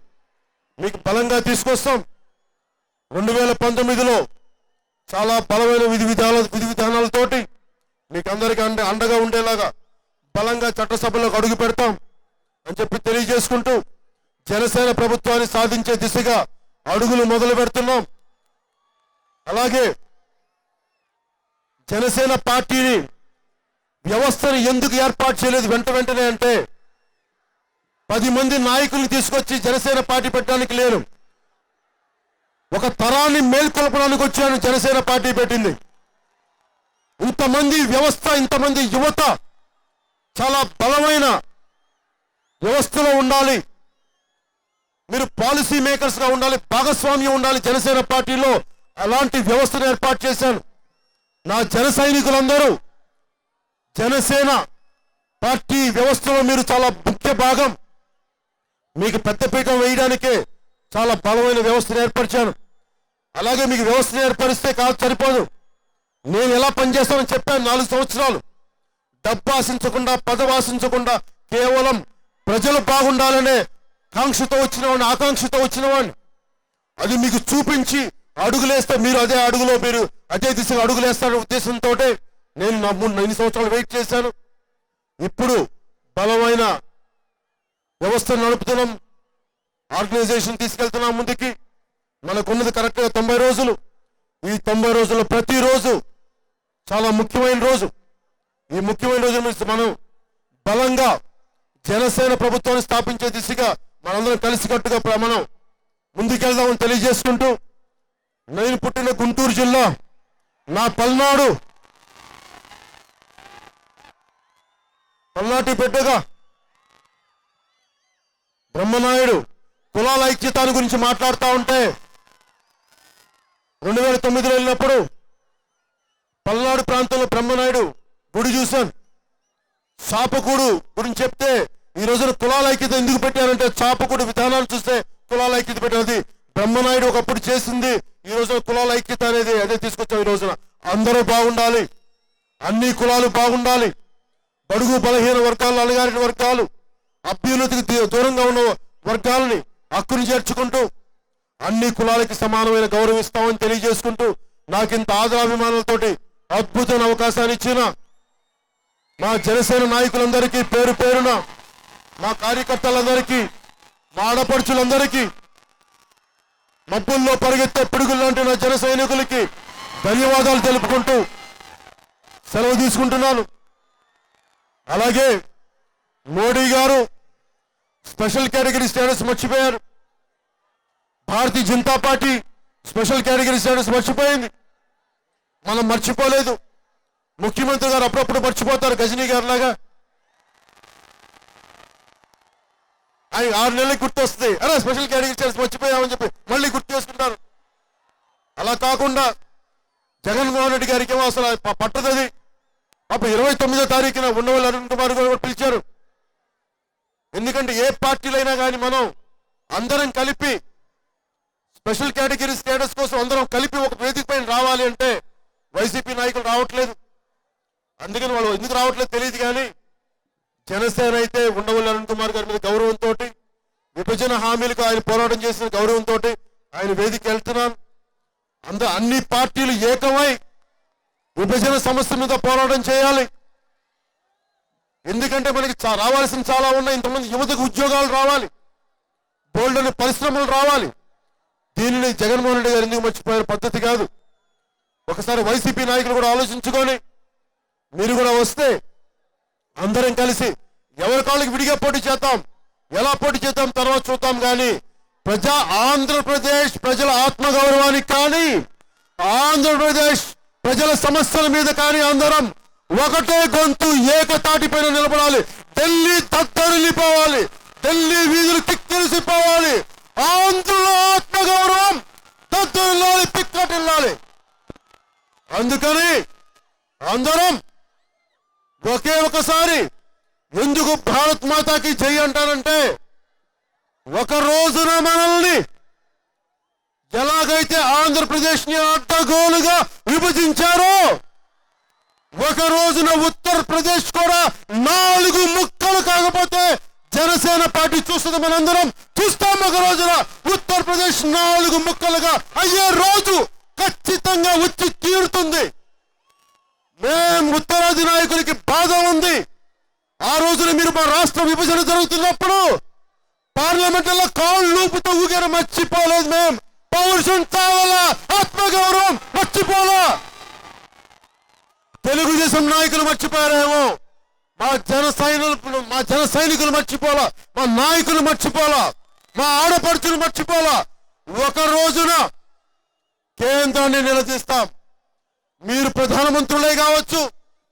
మీకు బలంగా తీసుకొస్తాం. 2019లో చాలా బలమైన విధి విధానాలతోటి మీకు అందరికీ అండగా ఉండేలాగా బలంగా చట్టసభలోకి అడుగు పెడతాం అని చెప్పి తెలియజేసుకుంటూ, జనసేన ప్రభుత్వాన్ని సాధించే దిశగా అడుగులు మొదలు పెడుతున్నాం. అలాగే జనసేన పార్టీని వ్యవస్థను ఎందుకు ఏర్పాటు చేయలేదు వెంటనే అంటే, 10 మంది నాయకుల్ని తీసుకొచ్చి జనసేన పార్టీ పెట్టడానికి లేను, ఒక తరాన్ని మేల్కొల్పడానికి వచ్చాను. జనసేన పార్టీ పెట్టింది. ఇంతమంది వ్యవస్థ, ఇంతమంది యువత చాలా బలమైన వ్యవస్థలో ఉండాలి. మీరు పాలసీ మేకర్స్ గా ఉండాలి, భాగస్వామ్యం ఉండాలి జనసేన పార్టీలో. అలాంటి వ్యవస్థను ఏర్పాటు చేశాను. నా జన సైనికులందరూ జనసేన పార్టీ వ్యవస్థలో మీరు చాలా ముఖ్య భాగం. మీకు పెద్దపీఠం వేయడానికే చాలా బలమైన వ్యవస్థను ఏర్పరిచాను. అలాగే మీకు వ్యవస్థను ఏర్పరిస్తే కాదు సరిపోదు, నేను ఎలా పనిచేస్తానని చెప్పాను. 4 సంవత్సరాలు డబ్బు ఆశించకుండా, పదవి ఆశించకుండా, కేవలం ప్రజలు బాగుండాలనే కాంక్షతో వచ్చినవాడిని, ఆకాంక్షతో వచ్చినవాడిని. అది మీకు చూపించి అడుగులేస్తే మీరు అదే దిశగా అడుగులేస్తారనే ఉద్దేశంతో నేను 9 సంవత్సరాలు వెయిట్ చేశాను. ఇప్పుడు బలమైన వ్యవస్థను నడుపుతున్నాం, ఆర్గనైజేషన్ తీసుకెళ్తున్నాం ముందుకి. మనకున్నది కరెక్ట్గా 90 రోజులు. ఈ 90 రోజుల్లో ప్రతిరోజు చాలా ముఖ్యమైన రోజు. ఈ ముఖ్యమైన రోజు మనం బలంగా జనసేన ప్రభుత్వాన్ని స్థాపించే దిశగా మనందరం కలిసికట్టుగా మనం ముందుకెళ్దామని తెలియజేసుకుంటూ, నేను పుట్టిన గుంటూరు జిల్లా, నా పల్నాటి బిడ్డగా బ్రహ్మనాయుడు కులాల ఐక్యతాన్ని గురించి మాట్లాడుతూ ఉంటే 2009లో వెళ్ళినప్పుడు పల్నాడు ప్రాంతంలో బ్రహ్మనాయుడు గుడి చూశాను. చాపకూడు గురించి చెప్తే ఈ రోజున కులాల ఐక్యత ఎందుకు పెట్టారంటే, చాపకూడు విధానాలు చూస్తే కులాల ఐక్యత పెట్టినది బ్రహ్మనాయుడు ఒకప్పుడు చేసింది. ఈ రోజున కులాల ఐక్యత అనేది అదే తీసుకొచ్చాం. ఈ రోజున అందరూ బాగుండాలి, అన్ని కులాలు బాగుండాలి, బడుగు బలహీన వర్గాలు, అణగారిన వర్గాలు, అభ్యున్నతికి దూరంగా ఉన్న వర్గాలని హక్కుని చేర్చుకుంటూ అన్ని కులాలకి సమానమైన గౌరవం ఇస్తామని తెలియజేసుకుంటూ, నాకింత ఆదరాభిమానాలతోటి అద్భుతమైన అవకాశాన్ని ఇచ్చిన మా జనసేన నాయకులందరికీ, పేరు పేరున మా కార్యకర్తలందరికీ, మా ఆడపడుచులందరికీ, మబ్బుల్లో పరిగెత్తే పిడుగుల్లాంటి నా జన సైనికులకి ధన్యవాదాలు తెలుపుకుంటూ సెలవు తీసుకుంటున్నాను. అలాగే మోడీ గారు స్పెషల్ కేటగిరీ స్టేటస్ మర్చిపోయారు. Bharatiya Janata Party special category status మర్చిపోయింది. మనం మర్చిపోలేదు. ముఖ్యమంత్రి గారు అప్పుడప్పుడు మర్చిపోతారు, గజనీ గారు లాగా. ఆయన 6 నెలలకు గుర్తొస్తుంది, అరే స్పెషల్ కేటగిరీ స్టేటస్ మర్చిపోయామని చెప్పి మళ్ళీ గుర్తు చేసుకుంటారు. అలా కాకుండా జగన్మోహన్ రెడ్డి గారికి ఏమో అసలు పట్టదది. అప్పుడు 29వ తారీఖున ఉన్నవాళ్ళు అరుణ్ కుమార్ గారు కూడా పిలిచారు. ఎందుకంటే ఏ పార్టీలైనా కానీ మనం అందరం కలిపి స్పెషల్ కేటగిరీ స్టేటస్ కోసం అందరం కలిపి ఒక వేదిక పైన రావాలి అంటే వైసీపీ నాయకులు రావట్లేదు. అందుకని వాళ్ళు ఎందుకు రావట్లేదు తెలియదు. కానీ జనసేన అయితే ఉండవల్లి అరుణ్ కుమార్ గారి మీద గౌరవంతో, విభజన హామీలకు ఆయన పోరాటం చేసిన గౌరవంతో ఆయన వేదిక వెళ్తున్నాను. అన్ని పార్టీలు ఏకమై విభజన సమస్య మీద పోరాటం చేయాలి. ఎందుకంటే మనకి రావాల్సిన చాలా ఉన్నాయి. ఇంతమంది యువతకు ఉద్యోగాలు రావాలి, బోల్డ్ అనే పరిశ్రమలు రావాలి. దీనిని జగన్మోహన్ రెడ్డి గారు ఎందుకు మర్చిపోయిన పద్ధతి కాదు. ఒకసారి వైసీపీ నాయకులు కూడా ఆలోచించుకొని మీరు కూడా వస్తే అందరం కలిసి ఎవరి కాళ్ళకి విడిగా పోటీ చేద్దాం, ఎలా పోటీ చేద్దాం తర్వాత చూద్దాం. కానీ ఆంధ్రప్రదేశ్ ప్రజల ఆత్మగౌరవానికి కానీ, ఆంధ్రప్రదేశ్ ప్రజల సమస్యల మీద కానీ అందరం ఒకటే గొంతు ఏకతాటిపైన నిలబడాలి. ఢిల్లీ దద్దరిల్లిపోవాలి, ఢిల్లీ వీధులు కిక్కిరిసిపోవాలి. ఆంధ్రుల ఆత్మగౌరవం దద్దరిల్లాలి. అందుకని అందరం ఒకే ఒకసారి ఎందుకు భారత్ మాతాకి జై అంటారంటే, ఒక రోజున మనల్ని ఎలాగైతే ఆంధ్రప్రదేశ్ ని అడ్డగోలుగా విభజించారో, ఒక రోజున ఉత్తరప్రదేశ్ కూడా 4 ముక్కలు కాకపోతే జనసేన పార్టీ చూస్తుంది, మనందరం చూస్తాం. ఒక రోజున ఉత్తరప్రదేశ్ 4 ముక్కలుగా అయ్యే రోజు ఖచ్చితంగా వచ్చి తీరుతుంది. మేం ఉత్తరాది నాయకులకి బాధ ఉంది. ఆ రోజున మీరు మా రాష్ట్ర విభజన జరుగుతున్నప్పుడు పార్లమెంట్లో కాళ్ళు లూపుతూ ఊగారు, మర్చిపోలేదు. మేం పౌరుషం చావాలా, ఆత్మగౌరవం మర్చిపోలా. తెలుగుదేశం నాయకులు మర్చిపోయారేమో, మా జన సైనికులు మర్చిపోలా, మా నాయకులు మర్చిపోలా, మా ఆడపడుచులు మర్చిపోలా. ఒక రోజున కేంద్రాన్ని నిలదీస్తాం. మీరు ప్రధానమంత్రులే కావచ్చు,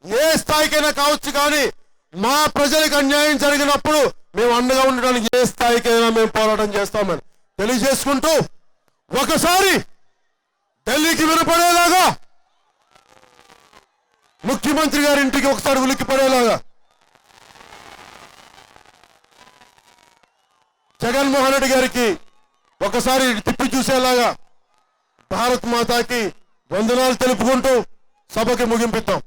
ఏ స్థాయికైనా కావచ్చు, కానీ మా ప్రజలకు అన్యాయం జరిగినప్పుడు మేము అండగా ఉండడానికి ఏ స్థాయికైనా మేము పోరాటం చేస్తామని తెలియజేసుకుంటూ, ఒకసారి ఢిల్లీకి వినపడేలాగా, ముఖ్యమంత్రి గారి ఇంటికి ఒకసారి ఉలిక్కి పడేలాగా, జగన్మోహన్ రెడ్డి గారికి ఒకసారి తిప్పి చూసేలాగా భారత్ మాతాకి వందనాలు తెలుపుకుంటూ సభకి ముగింపిద్దాం.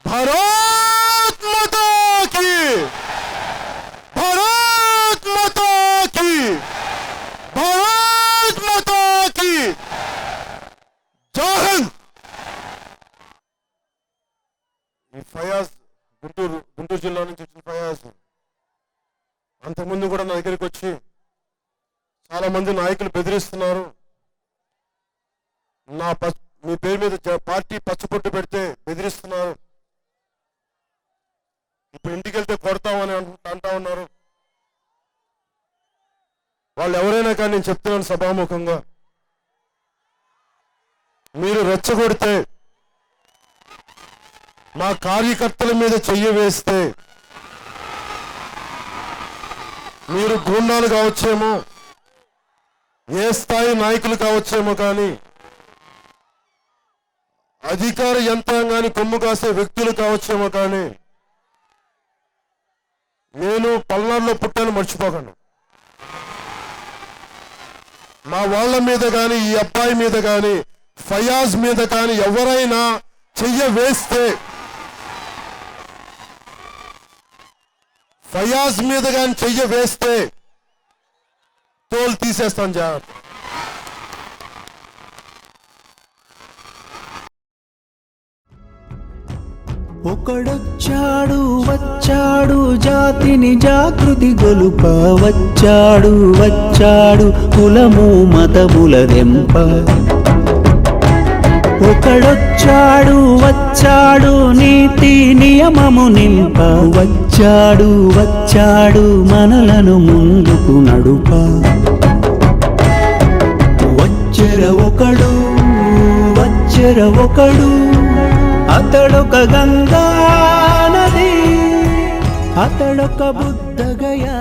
భారత్ మాతా కీ, భారత్ మాతా కీ, భారత్ మాతా కీ జై హింద్. ఈ ఫయాజ్ గుంటూరు జిల్లా నుంచి వచ్చిన ఫయాజ్ అంతకుముందు కూడా నా దగ్గరికి వచ్చి చాలా మంది నాయకులు బెదిరిస్తున్నారు, మీ పేరు మీద పార్టీ పచ్చబొట్టు పెడితే బెదిరిస్తున్నారు, ఇప్పుడు ఇంటికి వెళ్తే కొడతామని అంటా ఉన్నారు. వాళ్ళు ఎవరైనా కానీ నేను చెప్తున్నాను సభాముఖంగా, మీరు రెచ్చగొడితే, మా కార్యకర్తల మీద చెయ్యి వేస్తే, మీరు గూండాలు కావచ్చేమో, ఏ స్థాయి నాయకులు కావచ్చేమో, కానీ అధికార యంత్రాంగాన్ని కొమ్ము కాసే వ్యక్తులు కావచ్చేమో, కానీ నేను పల్నాడులో పుట్టాను మర్చిపోకండి. మా వాళ్ళ మీద కానీ, ఈ అబ్బాయి మీద కానీ, ఫయాజ్ మీద కానీ ఎవరైనా చెయ్య వేస్తే, ఫయాజ్ మీద కానీ చెయ్య వేస్తే తోలు తీసేస్తాను జాగ్రత్త. ఒకడొచ్చాడు వచ్చాడు జాతిని జాగృతి గొలుప, వచ్చాడు వచ్చాడు కులము మతముల దెంప. ఒకడొచ్చాడు వచ్చాడు నీతి నియమము నింప, వచ్చాడు వచ్చాడు మనలను ముందుకు నడుప. వచ్చెర ఒకడు అతడొక గంగా నది, అతడొక బుద్ధగయా.